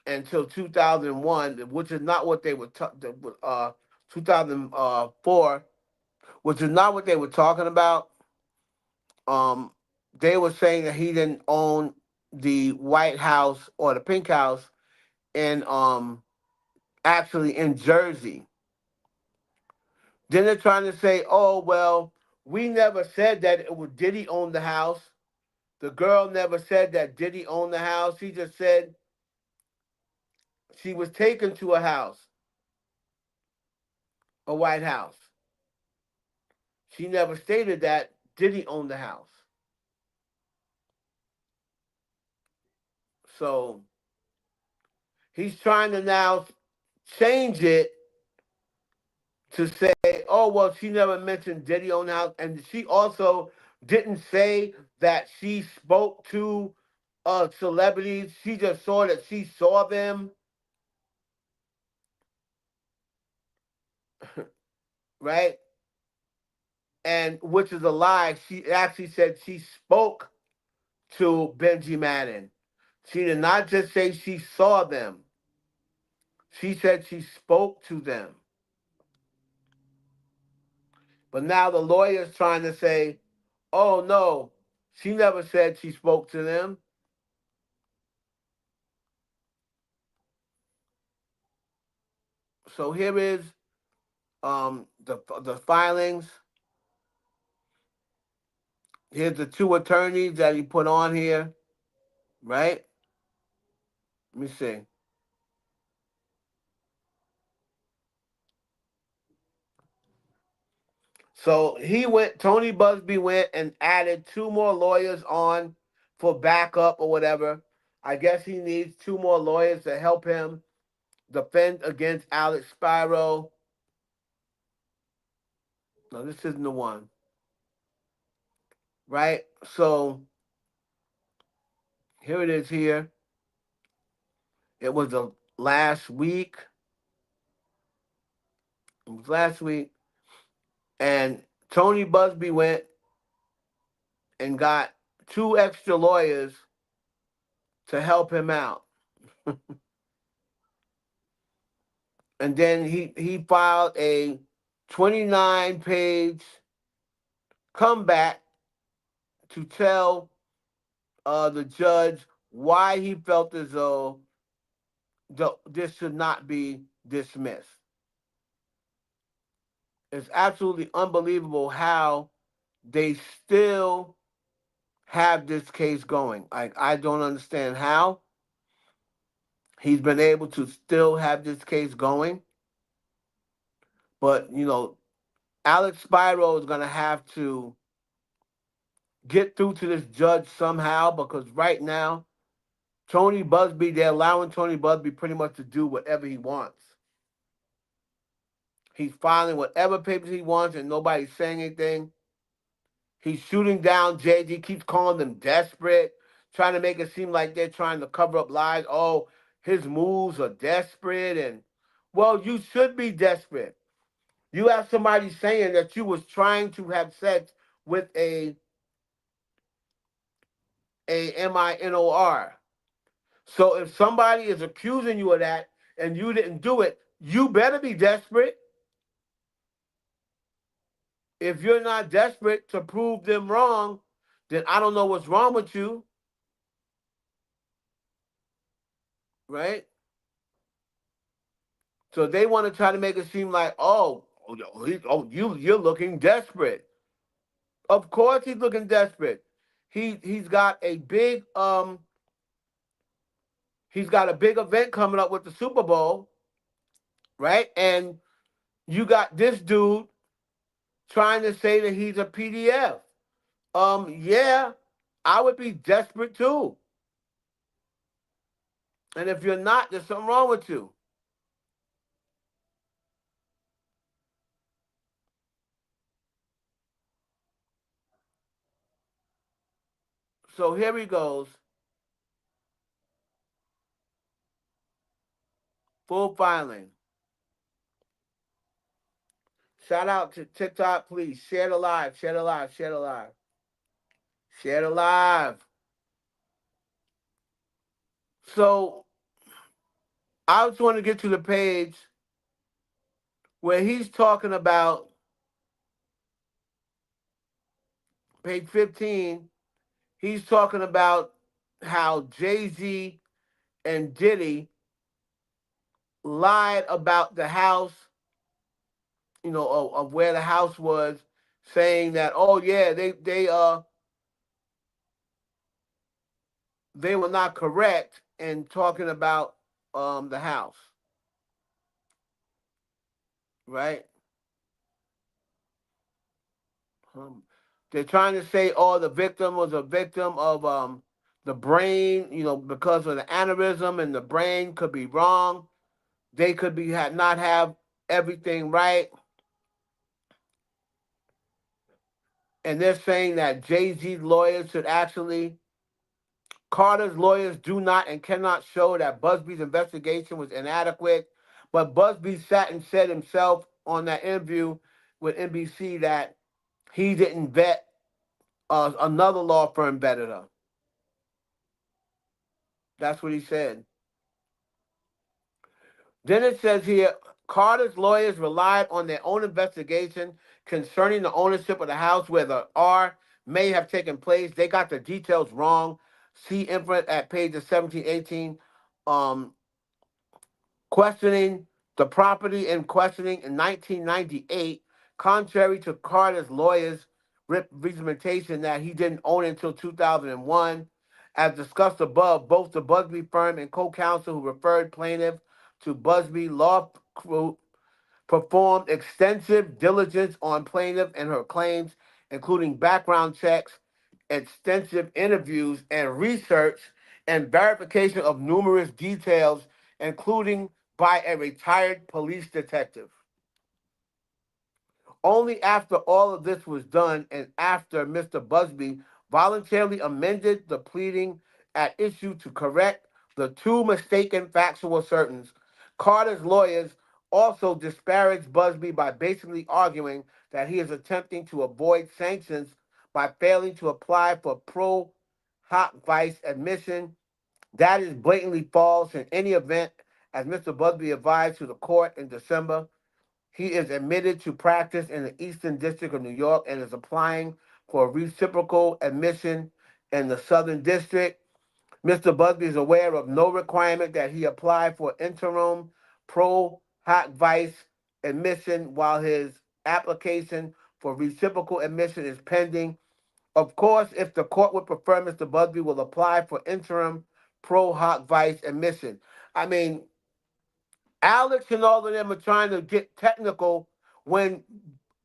until 2001, which is not what they were 2004, which is not what they were talking about. They were saying that he didn't own the White House or the Pink House in actually in Jersey. Then they're trying to say, oh well, we never said that it was Diddy owned the house. The girl never said that Diddy owned the house. She just said she was taken to a house, a White House. She never stated that Diddy owned the house. So he's trying to now change it to say, oh, well, she never mentioned Diddy owned the house. And she also didn't say that she spoke to celebrities. She just saw that she saw them, right? And which is a lie. She actually said she spoke to Benji Madden. She did not just say she saw them. She said she spoke to them. But now the lawyer is trying to say, oh no, she never said she spoke to them. So here is the filings. Here's the two attorneys that he put on here, right? Let me see. So Tony Busby went and added two more lawyers on for backup or whatever. I guess he needs two more lawyers to help him defend against Alex Spiro. No, this isn't the one. Right? So here it is here. It was last week. It was last week. And Tony Busby went and got two extra lawyers to help him out. And then he filed a 29-page comeback to tell the judge why he felt as though this should not be dismissed. It's absolutely unbelievable how they still have this case going. I don't understand how he's been able to still have this case going. But, Alex Spiro is going to have to get through to this judge somehow because right now, they're allowing Tony Busby pretty much to do whatever he wants. He's filing whatever papers he wants and nobody's saying anything. He's shooting down Jay-Z, keeps calling them desperate, trying to make it seem like they're trying to cover up lies. Oh, his moves are desperate. And, well, you should be desperate. You have somebody saying that you was trying to have sex with a minor. So if somebody is accusing you of that and you didn't do it, you better be desperate. If you're not desperate to prove them wrong, then I don't know what's wrong with you, right? So they want to try to make it seem like, you're looking desperate. Of course, he's looking desperate. He's got a big event coming up with the Super Bowl, right? And you got this dude trying to say that he's a PDF. Yeah, I would be desperate too. And if you're not, there's something wrong with you. So here he goes. Full filing. Shout out to TikTok, please. Share the live, share the live, share the live. Share the live. So I just want to get to the page where he's talking about page 15. He's talking about how Jay-Z and Diddy lied about the house, of where the house was, saying that, oh yeah, they were not correct in talking about the house, right? They're trying to say, oh, the victim was a victim of the brain, because of the aneurysm, and the brain could be wrong. They could be not have everything right. And they're saying that Jay-Z's lawyers should actually, Carter's lawyers do not and cannot show that Busby's investigation was inadequate. But Busby sat and said himself on that interview with NBC that he didn't vet, another law firm vetted her. That's what he said. Then it says here, Carter's lawyers relied on their own investigation concerning the ownership of the house where the R may have taken place. They got the details wrong. See inference at pages 17, 18. Questioning the property in questioning in 1998, contrary to Carter's lawyers' representation that he didn't own it until 2001. As discussed above, both the Busby firm and co-counsel who referred plaintiff to Busby Law Group performed extensive diligence on plaintiff and her claims, including background checks, extensive interviews, and research and verification of numerous details, including by a retired police detective. Only after all of this was done and after Mr. Busby voluntarily amended the pleading at issue to correct the two mistaken factual assertions, Carter's lawyers also disparaged Busby by basically arguing that he is attempting to avoid sanctions by failing to apply for pro hoc vice admission. That is blatantly false. In any event, as Mr. Busby advised to the court in December, he is admitted to practice in the Eastern District of New York and is applying for reciprocal admission in the Southern District. Mr. Busby is aware of no requirement that he apply for interim pro hoc vice admission while his application for reciprocal admission is pending. Of course, if the court would prefer, Mr. Busby will apply for interim pro hoc vice admission. I mean, Alex and all of them are trying to get technical when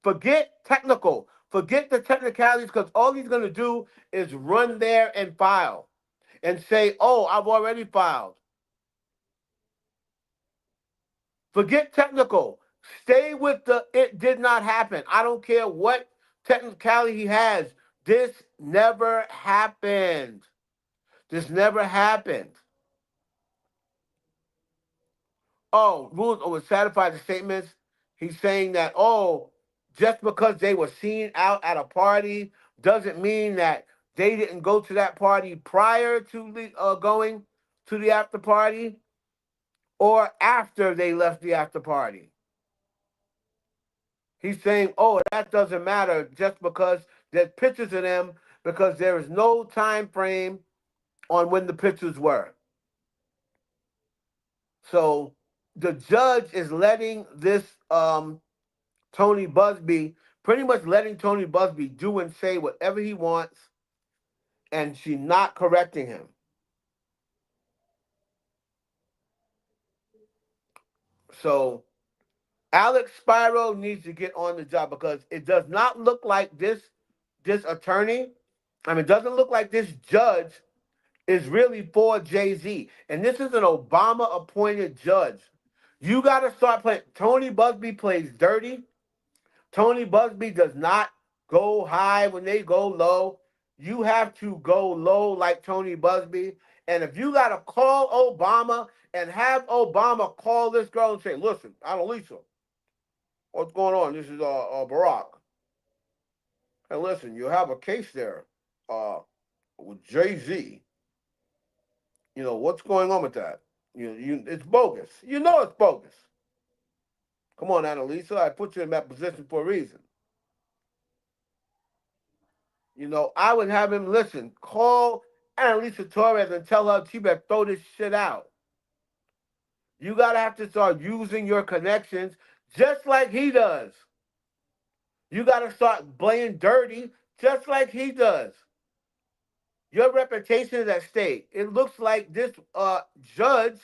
forget technical. Forget the technicalities because all he's going to do is run there and file and say, oh, I've already filed. Forget technical. Stay with the it did not happen. I don't care what technicality he has. This never happened. This never happened. Oh, rules was satisfied the statements. He's saying that, oh, just because they were seen out at a party doesn't mean that they didn't go to that party prior to going to the after party or after they left the after party. He's saying, oh, that doesn't matter just because there's pictures of them because there is no time frame on when the pictures were. So the judge is letting this Tony Busby, pretty much letting Tony Busby do and say whatever he wants, and she's not correcting him. So Alex Spiro needs to get on the job because it does not look like this attorney. I mean, it doesn't look like this judge is really for Jay-Z. And this is an Obama-appointed judge. You got to start playing. Tony Busby plays dirty. Tony Busby does not go high when they go low. You have to go low like Tony Busby. And if you got to call Obama and have Obama call this girl and say, listen, Annalisa, what's going on? This is Barack. Hey, listen, you have a case there with Jay-Z. You know, what's going on with that? It's bogus. You know it's bogus. Come on, Annalisa, I put you in that position for a reason. You know, I would have him call Annalisa Torres and tell her she better throw this shit out. You gotta have to start using your connections just like he does. You gotta start playing dirty just like he does. Your reputation is at stake. It looks like this judge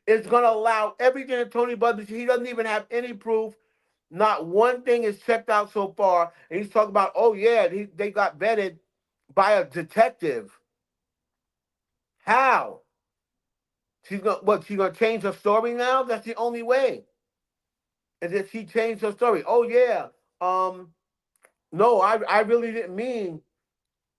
is gonna allow everything that Tony Busby. He doesn't even have any proof. Not one thing is checked out so far. And he's talking about, oh yeah, they got vetted by a detective. How? She's gonna change her story now? That's the only way. And if she changed her story, oh yeah, no, I really didn't mean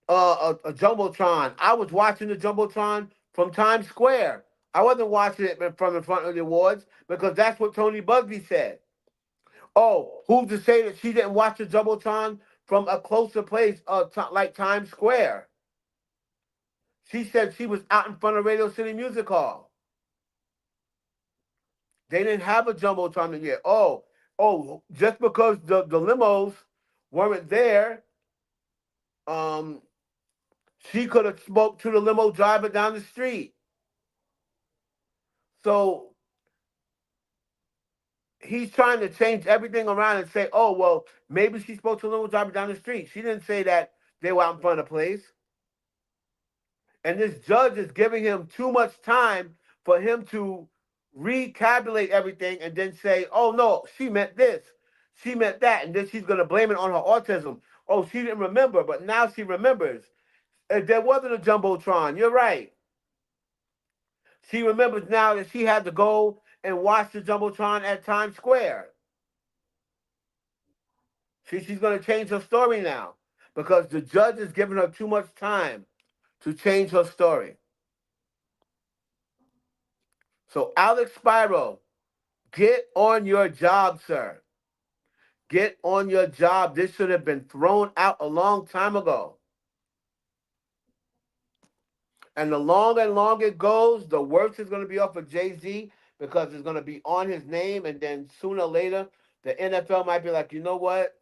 a jumbotron. I was watching the jumbotron from Times Square. I wasn't watching it from in front of the awards because that's what Tony Busby said. Oh, who's to say that she didn't watch the jumbotron from a closer place, like Times Square? She said she was out in front of Radio City Music Hall. They didn't have a jumbotron yet. Just because the limos weren't there, she could have spoke to the limo driver down the street. So he's trying to change everything around and say, oh, well, maybe she spoke to the limo driver down the street. She didn't say that they were out in front of the place. And this judge is giving him too much time for him to recalculate everything and then say, oh, no, she meant this. She meant that. And then she's going to blame it on her autism. Oh, she didn't remember, but now she remembers. There wasn't a jumbotron. You're right. She remembers now that she had to go and watch the jumbotron at Times Square. She's going to change her story now because the judge is giving her too much time to change her story. So Alex Spiro, get on your job, sir. Get on your job. This should have been thrown out a long time ago. And the longer and longer it goes, the worse it's going to be off of Jay-Z because it's going to be on his name. And then sooner or later, the NFL might be like, you know what?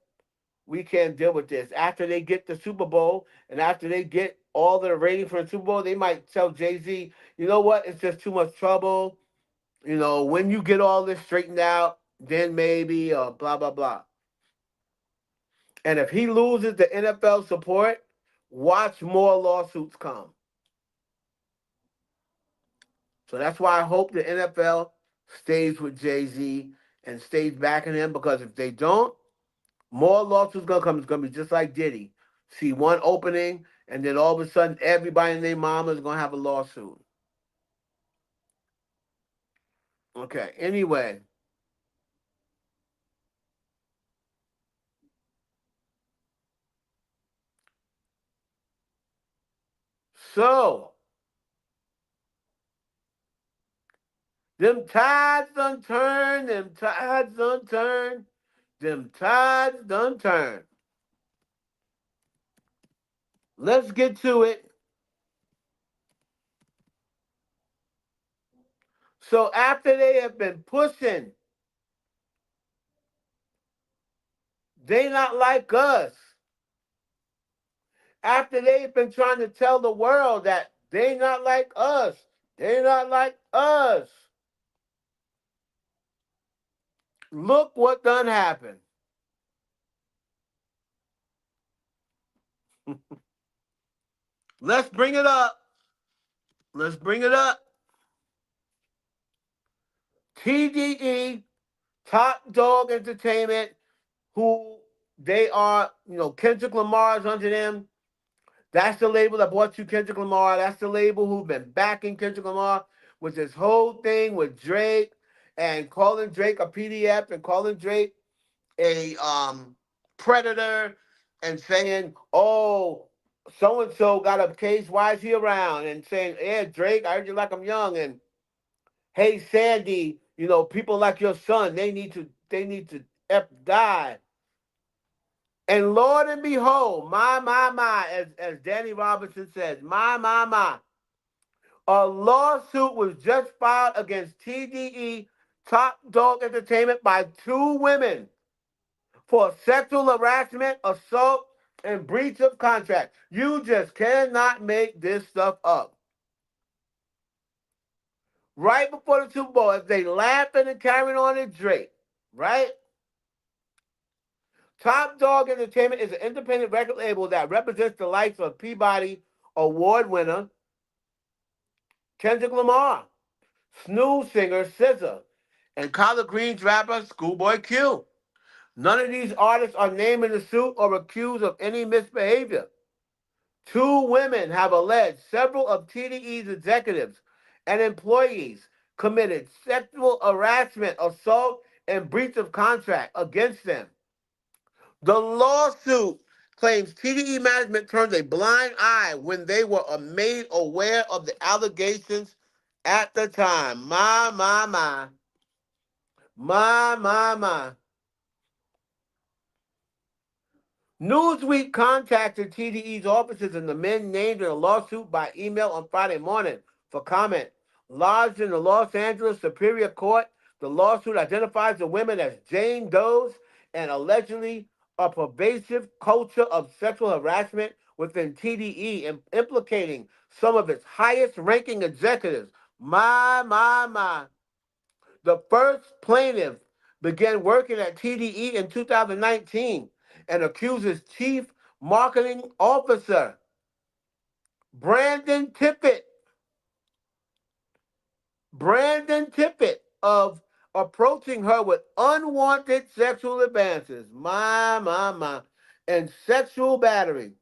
We can't deal with this. After they get the Super Bowl and after they get all the ratings for the Super Bowl, they might tell Jay-Z, you know what? It's just too much trouble. You know, when you get all this straightened out, then maybe blah, blah, blah. And if he loses the NFL support, watch more lawsuits come. So that's why I hope the NFL stays with Jay-Z and stays backing him, because if they don't, more lawsuits gonna come. It's gonna be just like Diddy. See one opening, and then all of a sudden, everybody and their mama is gonna have a lawsuit. Okay. Anyway, so them tides done turn. Them tides done turn. Them tides done turn. Let's get to it. So after they have been pushing They not like us. After they've been trying to tell the world that they not like us. They not like us. Look what done happened. Let's bring it up. Let's bring it up. TDE, Top Dog Entertainment, who they are, Kendrick Lamar's under them. That's the label that bought you Kendrick Lamar. That's the label who's been backing Kendrick Lamar with this whole thing with Drake and calling Drake a PDF and calling Drake a predator and saying, oh, so-and-so got a case, why is he around? And saying, yeah, Drake, I heard you like I'm young. And hey, Sandy, people like your son, they need to die. And Lord and behold, my, as Danny Robinson says, my. A lawsuit was just filed against TDE, Top Dog Entertainment, by two women for sexual harassment, assault, and breach of contract. You just cannot make this stuff up. Right before the Super Bowl, as they laughing and carrying on at Drake, right? Top Dog Entertainment is an independent record label that represents the likes of Peabody Award winner Kendrick Lamar, Snooze singer SZA, and Collard Greens rapper Schoolboy Q. None of these artists are named in the suit or accused of any misbehavior. Two women have alleged several of TDE's executives and employees committed sexual harassment, assault, and breach of contract against them. The lawsuit claims TDE management turned a blind eye when they were made aware of the allegations at the time. My. Newsweek contacted TDE's offices and the men named in the lawsuit by email on Friday morning for comment. Lodged in the Los Angeles Superior Court, the lawsuit identifies the women as Jane Does and allegedly a pervasive culture of sexual harassment within TDE, implicating some of its highest-ranking executives. My. The first plaintiff began working at TDE in 2019 and accuses Chief Marketing Officer Brandon Tippett of approaching her with unwanted sexual advances, my, and sexual battery.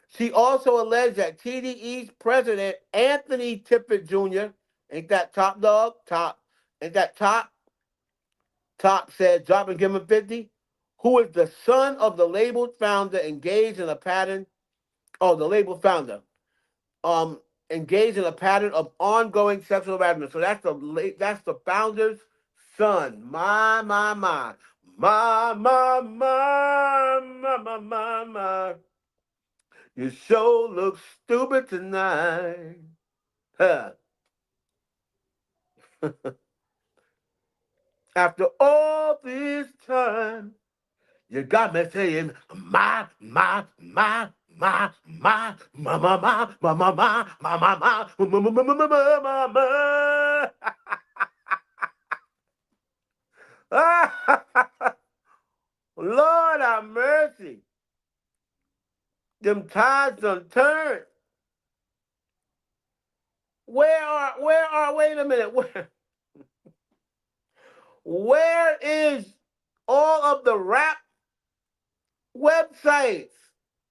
She also alleged that TDE's president, Anthony Tippett Jr., ain't that top dog? Ain't that top? Top said, drop and give him 50, who is the son of the label founder engaged in a pattern, the label founder, engaged in a pattern of ongoing sexual harassment. So that's the founder's son. My. You sure look stupid tonight. Huh. After all this time, you got me saying, my, Lord have mercy. Them tides done turned. Wait a minute. Where is all of the rap websites?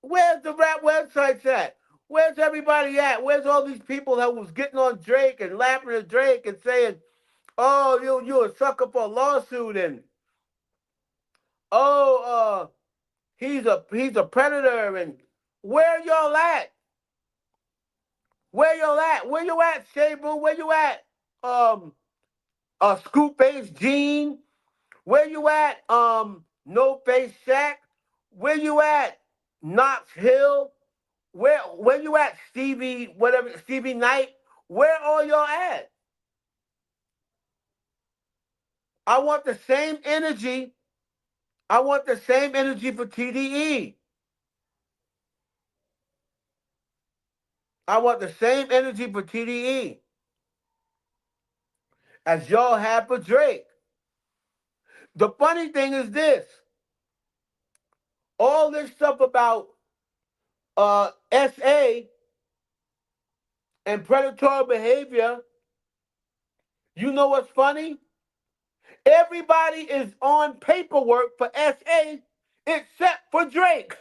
Where's the rap websites at? Where's everybody at? Where's all these people that was getting on Drake and laughing at Drake and saying, oh, you a sucker for a lawsuit, and he's a predator, and where y'all at? Where y'all at? Where you at, Shea Boo? Where you at? Scoop Face Gene? Where you at? No Face Shaq? Where you at? Knox Hill? Where you at, Stevie Knight? Where all y'all at? I want the same energy I want the same energy for TDE. I want the same energy for TDE as y'all have for Drake. The funny thing is this. All this stuff about SA and predatory behavior, you know what's funny? Everybody is on paperwork for SA except for Drake.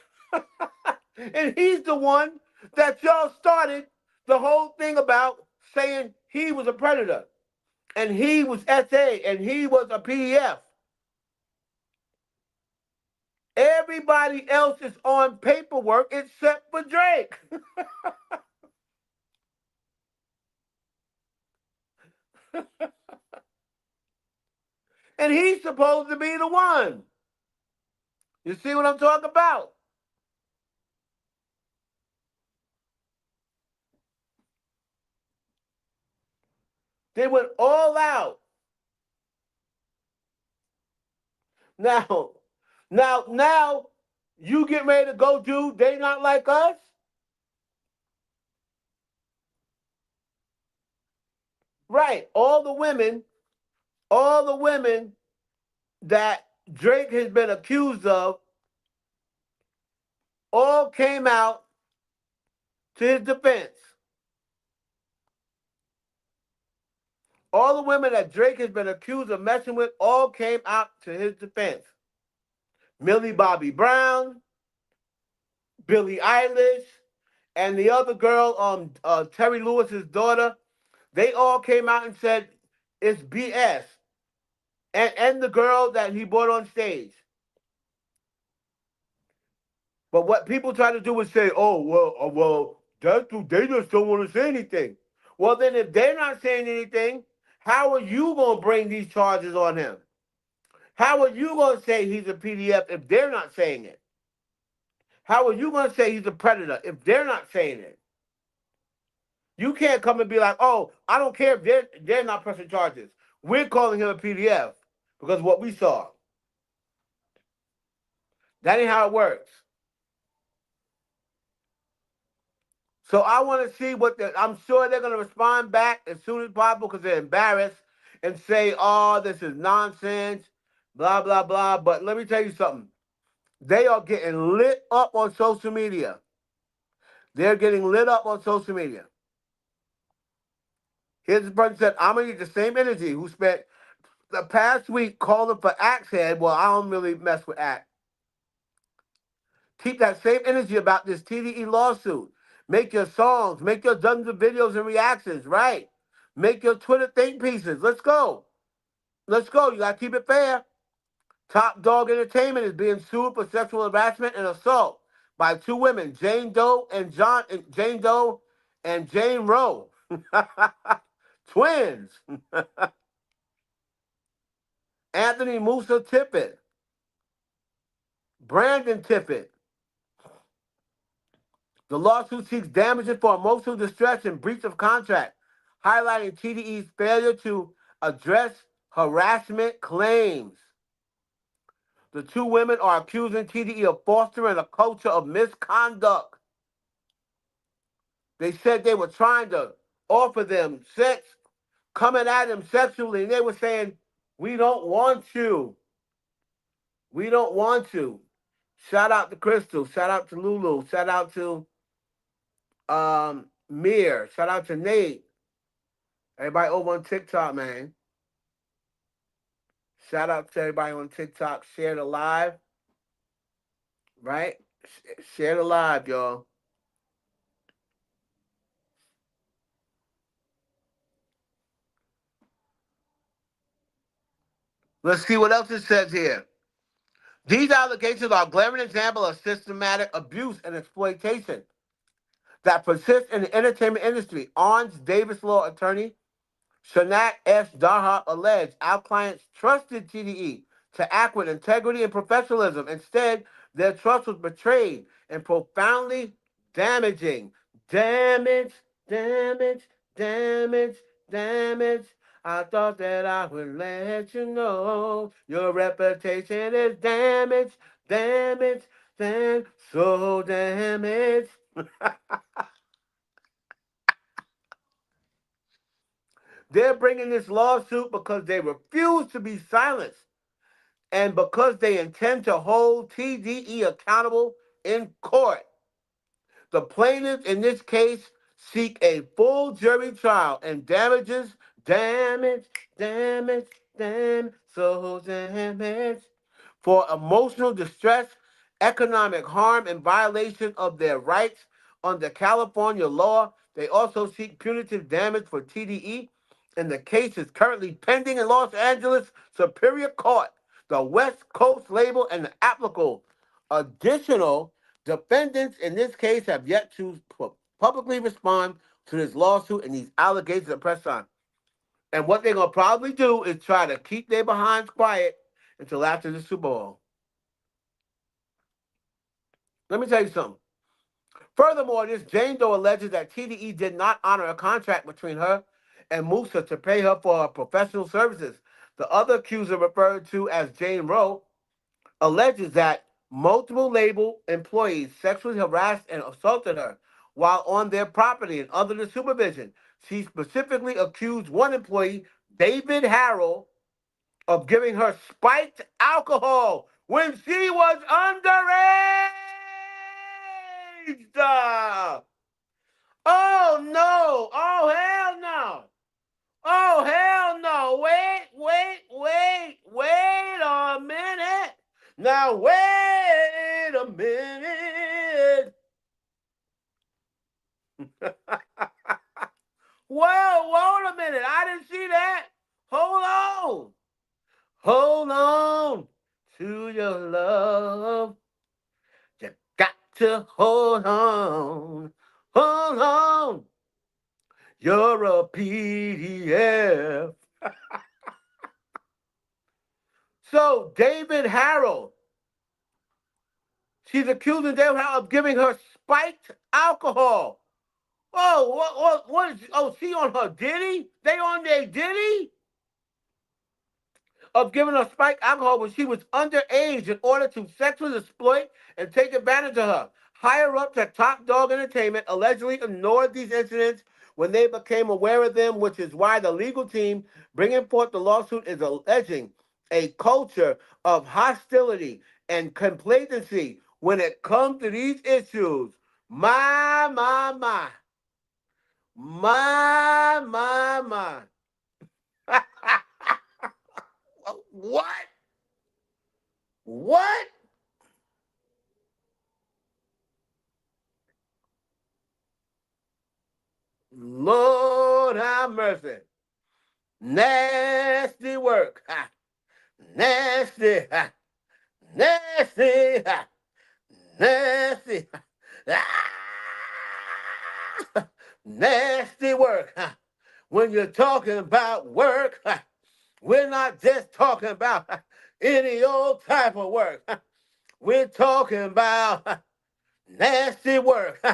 And he's the one that y'all started the whole thing about saying he was a predator and he was SA and he was a PDF. Everybody else is on paperwork except for Drake. And he's supposed to be the one. You see what I'm talking about? They went all out. Now, now, you get ready to go do They Not Like Us? Right. All the women that Drake has been accused of all came out to his defense. All the women that Drake has been accused of messing with all came out to his defense. Millie Bobby Brown, Billie Eilish, and the other girl, Terry Lewis's daughter, they all came out and said it's BS. And the girl that he brought on stage. But what people try to do is say, oh, well, that's who, they just don't want to say anything. Well, then if they're not saying anything, how are you going to bring these charges on him? How are you going to say he's a PDF if they're not saying it? How are you going to say he's a predator if they're not saying it? You can't come and be like, oh, I don't care if they're not pressing charges. We're calling him a PDF because of what we saw. That ain't how it works. So I want to see I'm sure they're going to respond back as soon as possible because they're embarrassed and say, oh, this is nonsense, blah, blah, blah. But let me tell you something. They are getting lit up on social media. They're getting lit up on social media. Here's the person said, I'm going to need the same energy who spent the past week calling for Axe Head. Well, I don't really mess with Axe. Keep that same energy about this TDE lawsuit. Make your songs, make your dozens of videos and reactions, right? Make your Twitter think pieces. Let's go. Let's go. You got to keep it fair. Top Dog Entertainment is being sued for sexual harassment and assault by two women, Jane Doe and Jane Roe. Twins. Anthony Musa Tippett. Brandon Tippett. The lawsuit seeks damages for emotional distress and breach of contract, highlighting TDE's failure to address harassment claims. The two women are accusing TDE of fostering a culture of misconduct. They said they were trying to offer them sex, coming at them sexually, and they were saying, we don't want you. We don't want you. Shout out to Crystal. Shout out to Lulu. Shout out to Mir. Shout out to Nate. Everybody over on TikTok, man. Shout out to everybody on TikTok. Share the live. Right? Share the live, y'all. Let's see what else it says here. These allegations are a glaring example of systematic abuse and exploitation that persists in the entertainment industry. Orange Davis law attorney Shanak S. Daha alleged our clients trusted TDE to act with integrity and professionalism. Instead, their trust was betrayed and profoundly damaging. Damage, damage, damage, damage. I thought that I would let you know your reputation is damaged, damaged, damn, so damaged. They're bringing this lawsuit because they refuse to be silenced and because they intend to hold TDE accountable in court. The plaintiffs in this case seek a full jury trial and damages, damage, damage, damage, so damage, for emotional distress, economic harm, and violation of their rights under California law. They also seek punitive damage for TDE, and the case is currently pending in Los Angeles Superior Court. The West Coast label and the applicable additional defendants in this case have yet to publicly respond to this lawsuit and these allegations of press on. And what they're going to probably do is try to keep their behinds quiet until after the Super Bowl. Let me tell you something. Furthermore, this Jane Doe alleges that TDE did not honor a contract between her and Musa to pay her for her professional services. The other accuser, referred to as Jane Roe, alleges that multiple label employees sexually harassed and assaulted her while on their property and under the supervision. She specifically accused one employee, David Harrell, of giving her spiked alcohol when she was underage. Oh no! Oh hell no! Oh hell no! Wait a minute! Now wait a minute! Well, wait a minute! I didn't see that. Hold on to your love. You got to hold on. You're a PDF. So, David Harrell, she's accusing David Harrell of giving her spiked alcohol. Oh, what is, oh, she on her Diddy? They on their Diddy? Of giving her spiked alcohol when she was underage in order to sexually exploit and take advantage of her. Higher ups at Top Dog Entertainment allegedly ignored these incidents when they became aware of them, which is why the legal team bringing forth the lawsuit is alleging a culture of hostility and complacency when it comes to these issues. My, my, my. My, my, my. What? What? Lord have mercy. Nasty work. Ha. Nasty. Ha. Nasty. Ha. Nasty. Ah. Nasty work. Ha. When you're talking about work, ha, we're not just talking about any old type of work. We're talking about nasty work.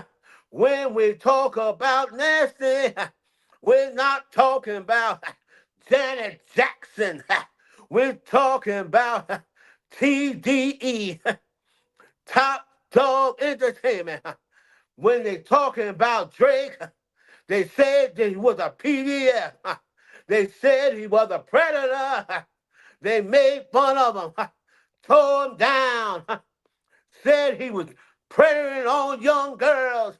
When we talk about nasty, we're not talking about Janet Jackson. We're talking about TDE, Top Dog Entertainment. When they're talking about Drake, they said that he was a PDF. They said he was a predator. They made fun of him, tore him down, said he was preying on young girls.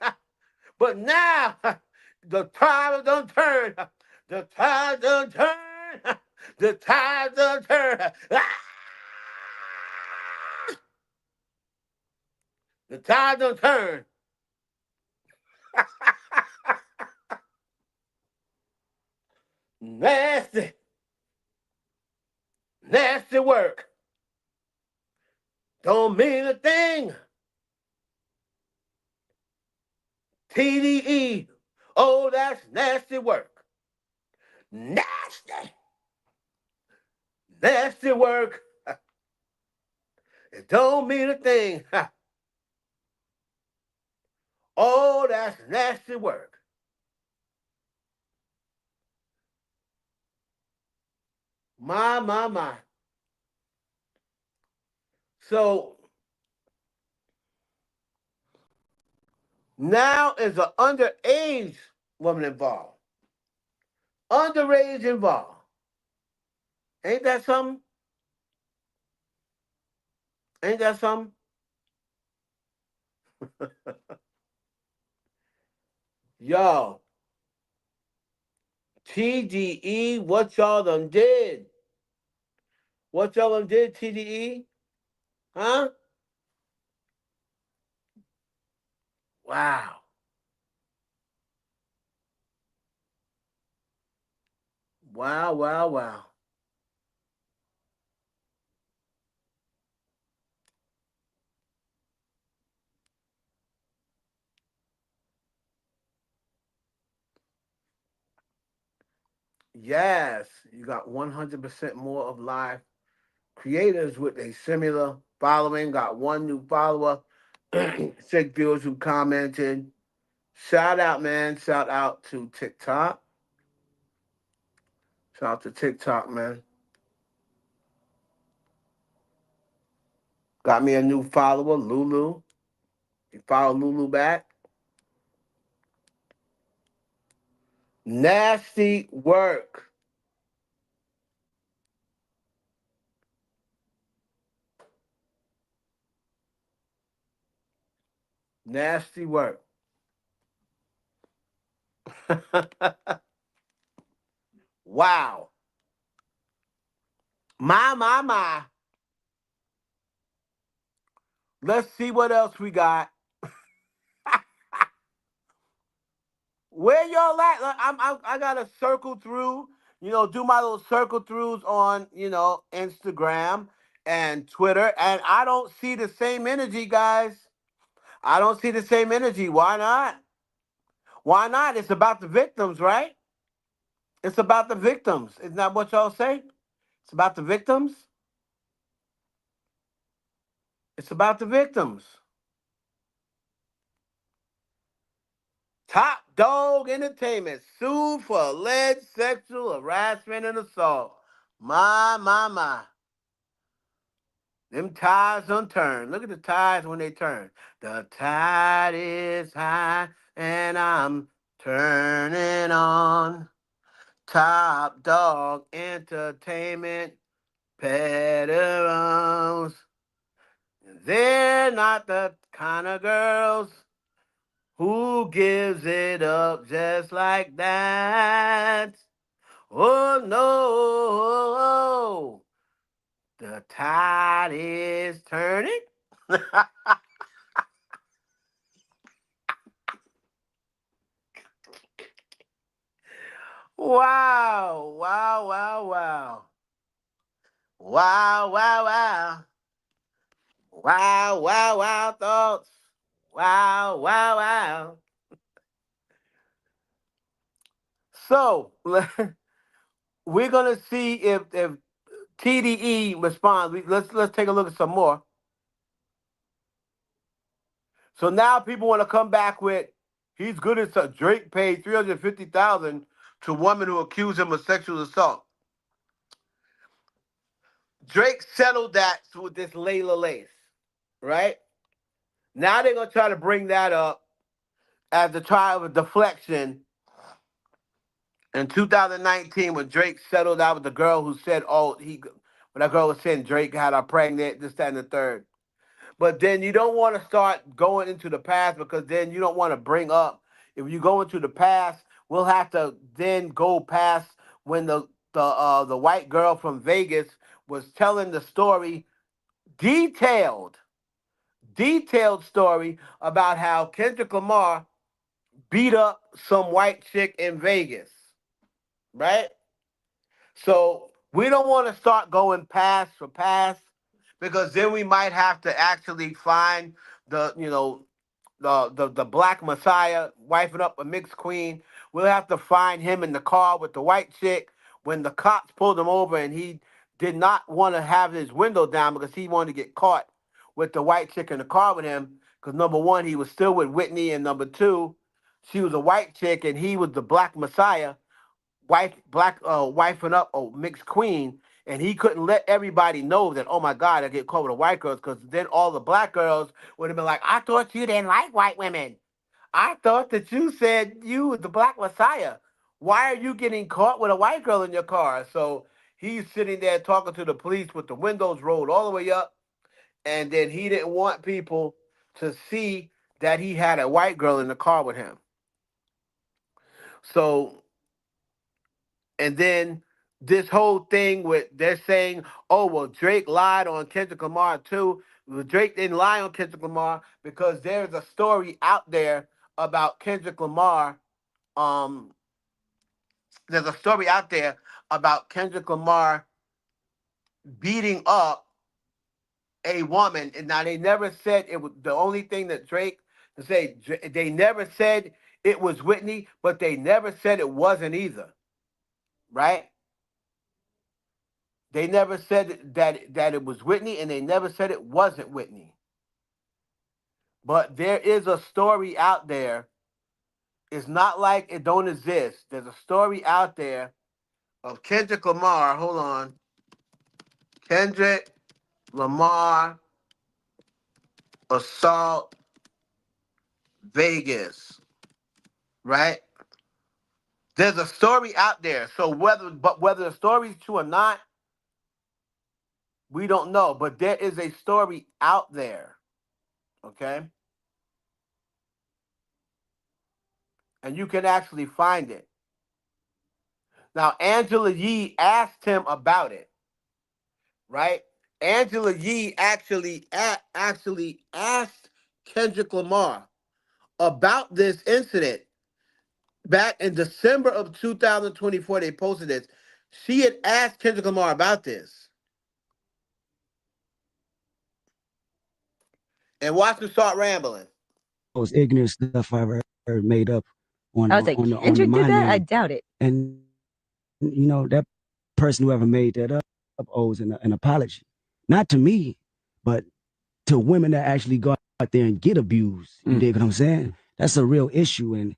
But now the tide done turned. The tide done turned. The tide done turned. The tide done turned. Nasty. Nasty work. Don't mean a thing. TDE. Oh, that's nasty work. Nasty. Nasty work. It don't mean a thing. Oh, that's nasty work. My. So now is an underage woman involved. Underage involved. Ain't that something? Ain't that something? Yo, TDE, what y'all done did? What y'all done did, TDE? Huh? Wow. Wow. Yes, you got 100% more of live creators with a similar following. Got one new follower, 6 viewers who commented. Shout out, man. Shout out to TikTok. Shout out to TikTok, man. Got me a new follower, Lulu. You follow Lulu back. Nasty work. Nasty work. Wow. My. Let's see what else we got. Where y'all at? I gotta circle through, do my little circle throughs on, Instagram and Twitter, and I don't see the same energy, guys. I don't see the same energy. Why not? Why not? It's about the victims, right? It's about the victims. Isn't that what y'all say? It's about the victims. It's about the victims. Top Dog Entertainment sued for alleged sexual harassment and assault. My. Them tides unturned. Look at the tides when they turn. The tide is high and I'm turning on. Top Dog Entertainment Petros. They're not the kind of girls who gives it up just like that. Oh no, the tide is turning. Wow. Wow. Wow, thoughts. Wow. So we're gonna see if TDE responds. Let's take a look at some more. So now people want to come back with he's good as Drake paid $350,000 to woman who accused him of sexual assault. Drake settled that with this Layla Lace, right? Now they're gonna try to bring that up as the trial of deflection in 2019 when Drake settled out with the girl who said, when that girl was saying Drake had her pregnant, this, that, and the third. But then you don't want to start going into the past because then you don't want to bring up. If you go into the past, we'll have to then go past when the white girl from Vegas was telling the story, detailed story about how Kendrick Lamar beat up some white chick in Vegas, right? So we don't want to start going past for past because then we might have to actually find the black messiah wifing up a mixed queen. We'll have to find him in the car with the white chick when the cops pulled him over and he did not want to have his window down because he wanted to get caught with the white chick in the car with him. Because number one, he was still with Whitney, and number two, she was a white chick and he was the black messiah, wifing up a mixed queen, And he couldn't let everybody know that, oh my God, I get caught with the white girls, because then all the black girls would have been like, I thought you didn't like white women. I thought that you said you was the black messiah. Why are you getting caught with a white girl in your car? So he's sitting there talking to the police with the windows rolled all the way up. And then he didn't want people to see that he had a white girl in the car with him. So, and then this whole thing with they're saying, oh, well, Drake lied on Kendrick Lamar too. Well, Drake didn't lie on Kendrick Lamar because there's a story out there about Kendrick Lamar. There's a story out there about Kendrick Lamar beating up a woman. And now they never said it was the only thing that Drake to say. They never said it was Whitney, but they never said it wasn't either. Right? They never said that it was Whitney, and they never said it wasn't Whitney. But there is a story out there. It's not like it don't exist. There's a story out there of Kendrick Lamar. Hold on. Kendrick Lamar assault Vegas. Right? There's a story out there. So whether the story's true or not, we don't know. But there is a story out there. Okay? And you can actually find it. Now, Angela Yee asked him about it, right? Angela Yee actually asked Kendrick Lamar about this incident back in December of 2024. They posted this. She had asked Kendrick Lamar about this. And watch him start rambling. Most ignorant stuff I ever heard made up on I was like, on Kendrick my did that? name. I doubt it. And you know, that person whoever made that up owes an apology. Not to me, but to women that actually go out there and get abused. You dig what I'm saying? That's a real issue. And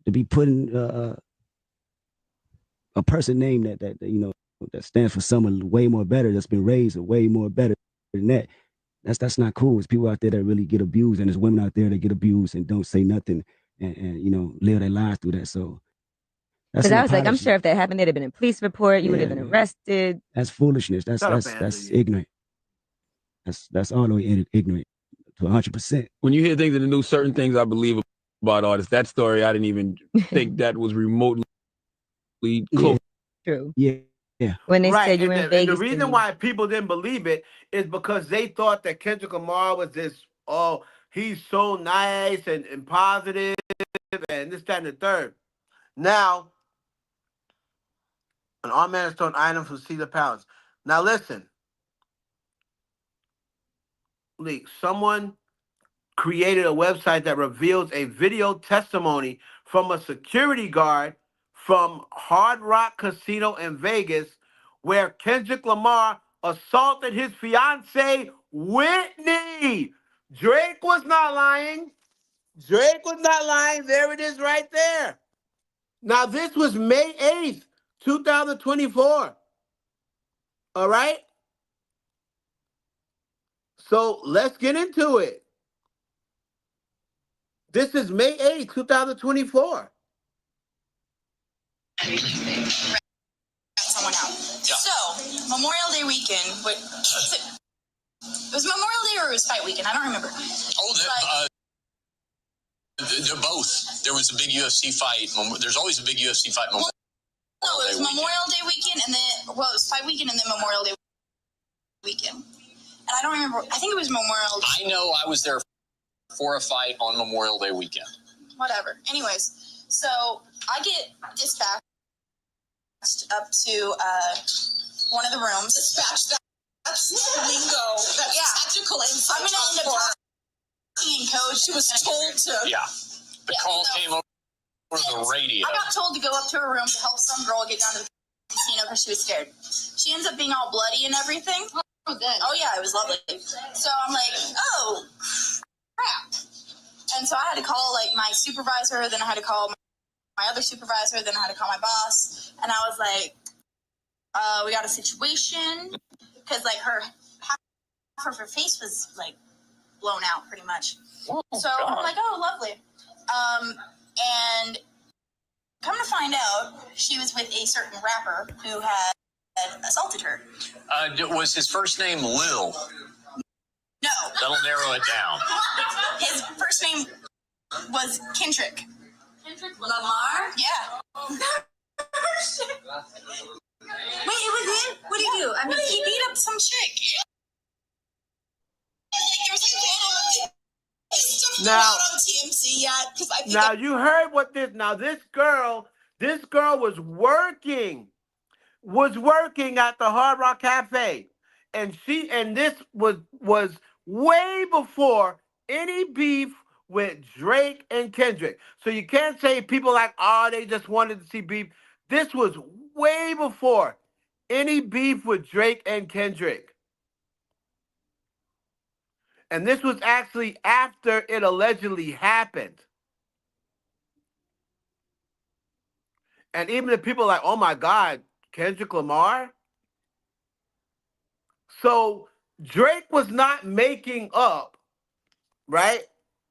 to be putting a person name that you know that stands for someone way more better, that's been raised way more better than that. That's not cool. It's people out there that really get abused, and there's women out there that get abused and don't say nothing, and you know live their lives through that. So that's Because an I was like, I'm apology. sure if that happened, they'd have been in police report. You would have been arrested. That's foolishness. Shut up, That's Angela Yee. ignorant. That's all the way ignorant to 100%. When you hear things in the news, certain things I believe about artists. That story, I didn't even think that was remotely close. True. Yeah. When they Right, said you and were in the Vegas. reason why people didn't believe it is because they thought that Kendrick Lamar was this, oh, he's so nice and positive and this, that, and the third. Now, an armed man stole an item from Caesar Palace. Now listen, Leak, someone created a website that reveals a video testimony from a security guard from Hard Rock Casino in Vegas where Kendrick Lamar assaulted his fiancee, Whitney. Drake was not lying. Drake was not lying. There it is right there. Now, this was May 8th, 2024. All right? So let's get into it. This is May 8th, 2024. Someone out. Yeah. So, Memorial Day weekend, it was Memorial Day or it was fight weekend? I don't remember. Oh, they're both. There was a big UFC fight. There's always a big UFC fight. No, it was Memorial Day weekend and then, well, it was fight weekend and then Memorial Day weekend. And I don't remember, I think it was Memorial Day. I know I was there for a fight on Memorial Day weekend. Whatever. Anyways, so I get dispatched up to one of the rooms. Dispatched, that's lingo. That's tactical insight. I'm going to end up talking in code. She was told to. Yeah. The call came over the radio. I got told to go up to her room to help some girl get down to the casino because she was scared. She ends up being all bloody and everything. Oh, good. Oh, yeah, it was lovely. So I'm like, oh, crap. And so I had to call, like, my supervisor, then I had to call my other supervisor, then I had to call my boss, and I was like, We got a situation because like half of her face was like blown out pretty much. Oh, so I'm like, oh, lovely. And come to find out, she was with a certain rapper who had assaulted her. Was his first name Lil? No. That'll narrow it down. His first name was Kendrick. Kendrick Lamar? Yeah. Wait, it was him? What did he do? I mean, he beat up some chick. Now, on TMZ yet? Because I think now you heard what this. Now this girl was working at the Hard Rock Cafe, and this was way before any beef with Drake and Kendrick. So you can't say people like, oh, they just wanted to see beef. This was way before any beef with Drake and Kendrick. And this was actually after it allegedly happened. And even the people are like, oh my God, Kendrick Lamar? So Drake was not making up, right?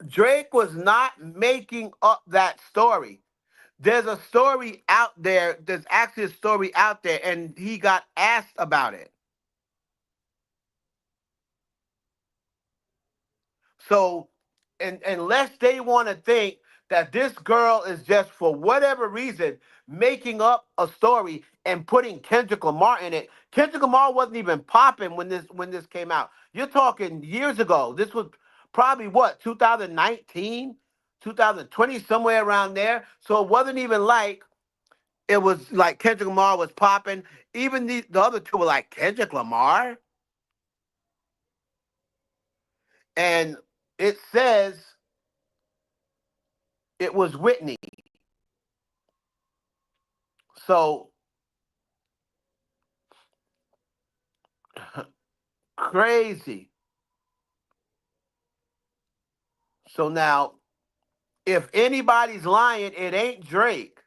Drake was not making up that story. There's a story out there. There's actually a story out there, and he got asked about it. So, and unless they want to think that this girl is just for whatever reason making up a story and putting Kendrick Lamar in it. Kendrick Lamar wasn't even popping when this came out. You're talking years ago. This was probably what, 2019, 2020, somewhere around there. So it wasn't even like it was like Kendrick Lamar was popping. Even the other two were like, Kendrick Lamar? And it says it was Whitney. So crazy. So now, if anybody's lying, it ain't Drake.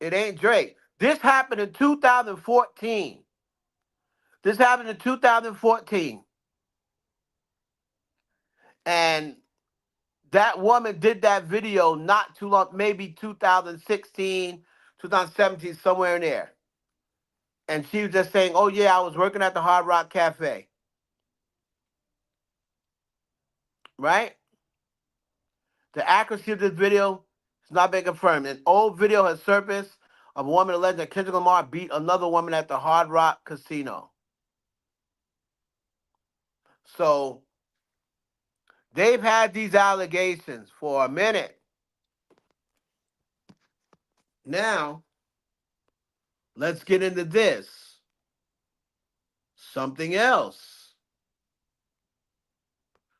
It ain't Drake. This happened in 2014. This happened in 2014. And that woman did that video not too long, maybe 2016, 2017, somewhere in there. And she was just saying, oh yeah, I was working at the Hard Rock Cafe. Right? The accuracy of this video has not been confirmed. An old video has surfaced of a woman alleged that Kendrick Lamar beat another woman at the Hard Rock Casino. So they've had these allegations for a minute. Now, let's get into this. Something else.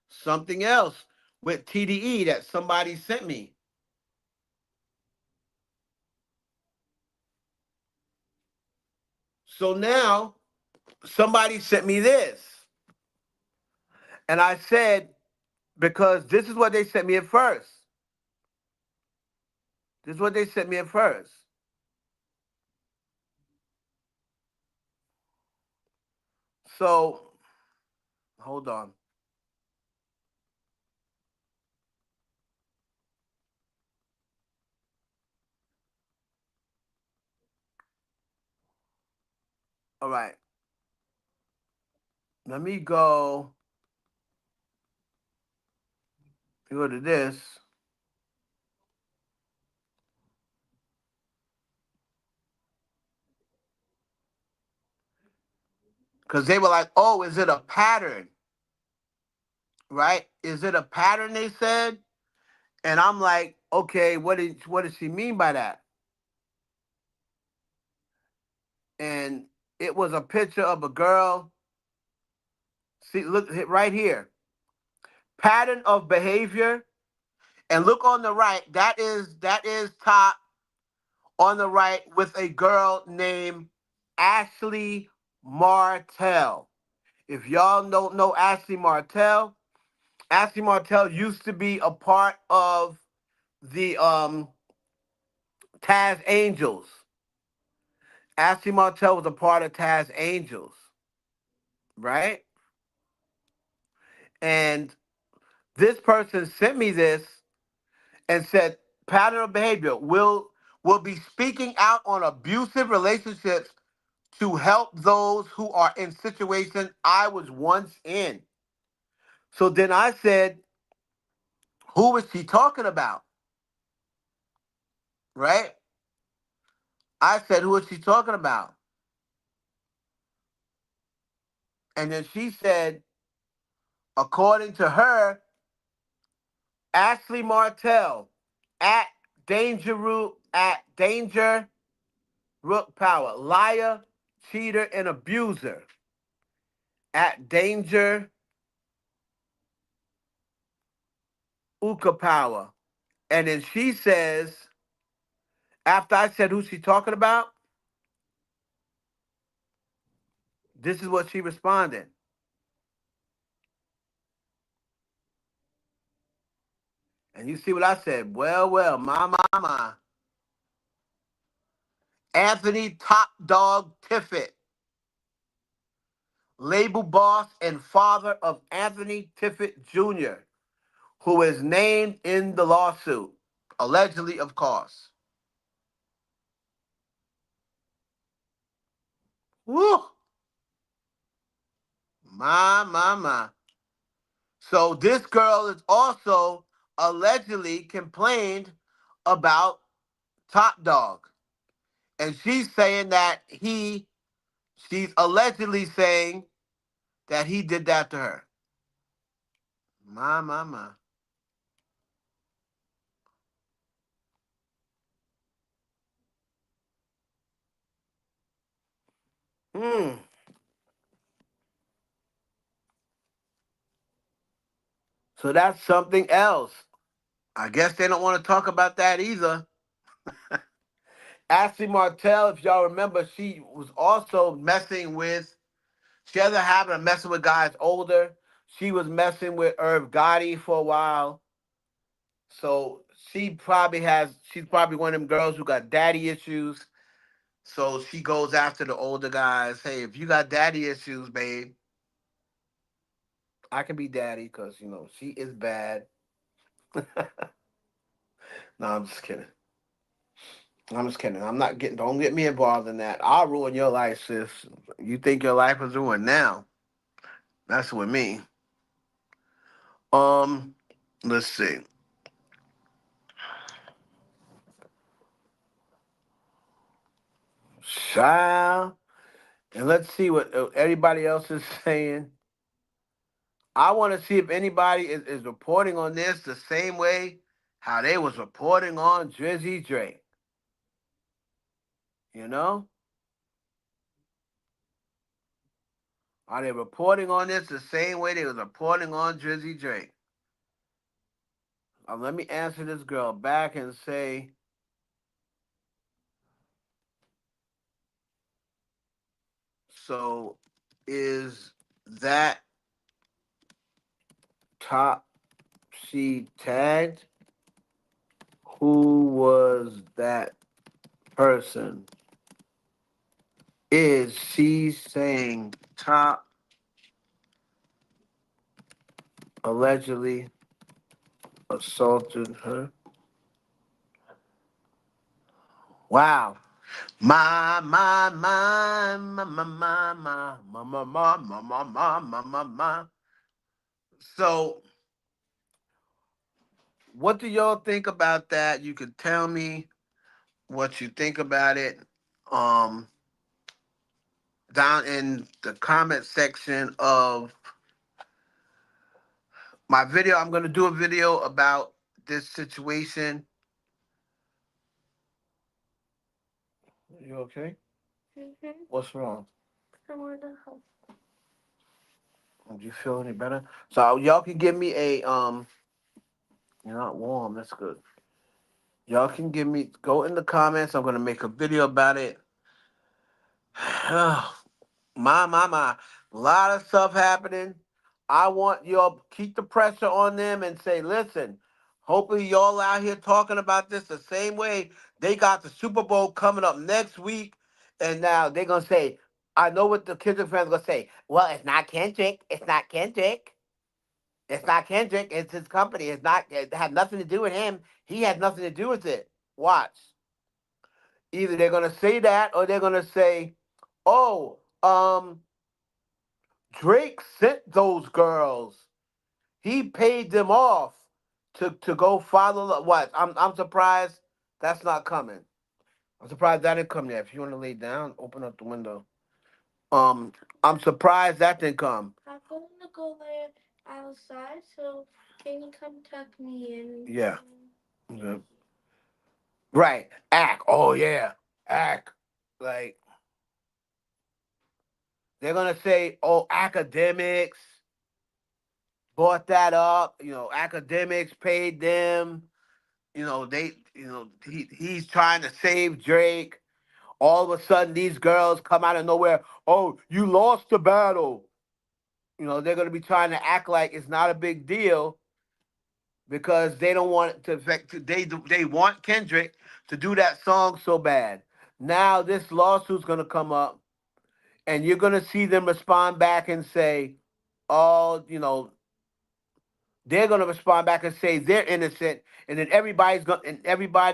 Something else with TDE that somebody sent me. So now, somebody sent me this. And I said, because this is what they sent me at first. This is what they sent me at first. So, hold on. All right. Let me go to this. Because they were like, oh, is it a pattern? Right? Is it a pattern, they said? And I'm like, okay, what does she mean by that? And it was a picture of a girl. See, look right here. Pattern of behavior. And look on the right. That is top on the right with a girl named Ashley Martell. If y'all don't know Ashley Martell used to be a part of the Taz Angels. Ashley Martell was a part of Taz Angels, right? And this person sent me this and said, pattern of behavior will be speaking out on abusive relationships to help those who are in situations I was once in. So then I said, who was she talking about? Right? I said, who is she talking about? And then she said, according to her, Ashley Martell at Danger Rook Power, liar, cheater, and abuser at Danger Uka Power. And then she says, after I said who she talking about, this is what she responded. And you see what I said? Well, my. Anthony Top Dog Tiffett, label boss and father of Anthony Tiffett Jr., who is named in the lawsuit, allegedly, of course. Woo! My. So this girl is also allegedly complained about Top Dog. And she's saying that she's allegedly saying that he did that to her. My. Hmm. So that's something else. I guess they don't want to talk about that either. Ashley Martell, if y'all remember, she was also messing with, she had a habit of messing with guys older. She was messing with Irv Gotti for a while. So she's probably one of them girls who got daddy issues. So she goes after the older guys. Hey, if you got daddy issues, babe, I can be daddy because, she is bad. No, I'm just kidding. I'm just kidding. Don't get me involved in that. I'll ruin your life, sis. You think your life is ruined now. That's with me. Um, let's see. Child. And let's see what everybody else is saying. I want to see if anybody is reporting on this the same way how they was reporting on Drizzy Drake. You know? Are they reporting on this the same way they was reporting on Drizzy Drake? Let me answer this girl back and say, so is that top she tagged? Who was that person? Is she saying top allegedly assaulted her? Wow. My. So, what do y'all think about that? You could tell me what you think about it. Um, Down in the comment section of my video. I'm gonna do a video about this situation. You okay? What's wrong? Do you feel any better? So y'all can give me a you're not warm, that's good. Y'all can go in the comments. I'm gonna make a video about it. My. A lot of stuff happening. I want y'all keep the pressure on them and say, listen, hopefully y'all out here talking about this the same way. They got the Super Bowl coming up next week, And now they're gonna say, I know what the Kendrick fans gonna say. Well, it's not Kendrick. It's not Kendrick. It's not Kendrick. It's his company. It's not. It had nothing to do with him. He had nothing to do with it. Watch. Either they're gonna say that, or they're gonna say, "Oh, Drake sent those girls. He paid them off to go follow." What? I'm surprised that's not coming. I'm surprised that didn't come yet. If you want to lay down, open up the window. Um, I'm surprised that didn't come. I'm going to go there outside, so can you come tuck me in? Yeah. Yeah. Right. Act. Oh yeah. Act. Like they're gonna say, oh, academics bought that up. Academics paid them. He's trying to save Drake. All of a sudden, these girls come out of nowhere. Oh, you lost the battle. They're gonna be trying to act like it's not a big deal because they don't want it to affect. They want Kendrick to do that song so bad. Now this lawsuit's gonna come up, and you're gonna see them respond back and say, "Oh, they're gonna respond back and say they're innocent," and then everybody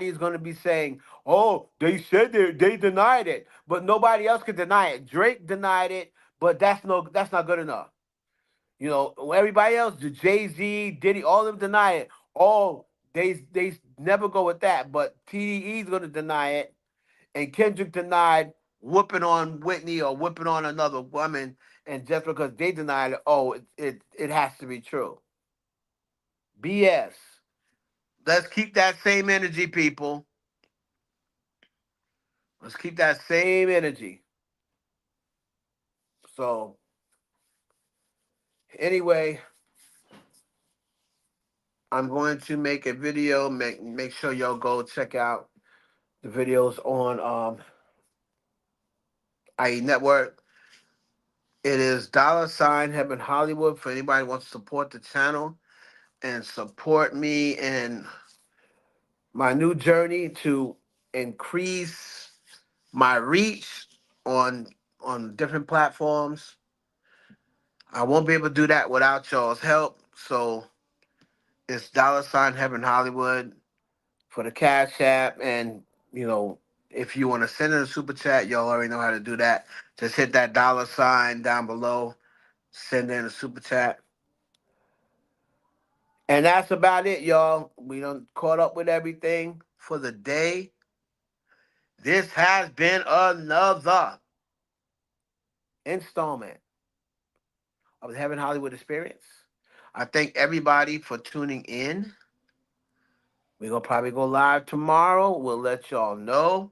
is gonna be saying, "Oh, they said they denied it," but nobody else could deny it. Drake denied it, but that's not good enough. Everybody else, the Jay-Z, Diddy, all of them deny it. Oh, they never go with that, but TDE is gonna deny it, and Kendrick denied whooping on Whitney or whooping on another woman, and just because they denied it, oh, it has to be true. BS. Let's keep that same energy, people. Let's keep that same energy. So, anyway, I'm going to make a video. Make sure y'all go check out the videos on IE Network. It is $ Heaven Hollywood for anybody who wants to support the channel and support me in my new journey to increase my reach on different platforms. I won't be able to do that without y'all's help. So it's $ Heaven Hollywood for the Cash App. And, if you want to send in a super chat, y'all already know how to do that. Just hit that $ down below. Send in a super chat. And that's about it, y'all. We done caught up with everything for the day. This has been another installment of the Heaven Hollywood Experience. I thank everybody for tuning in. We're going to probably go live tomorrow. We'll let y'all know.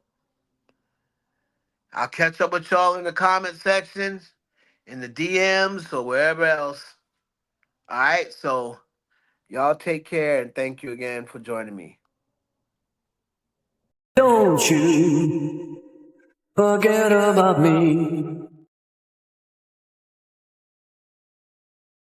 I'll catch up with y'all in the comment sections, in the DMs, or wherever else. All right, so y'all take care, and thank you again for joining me. Don't you forget about me.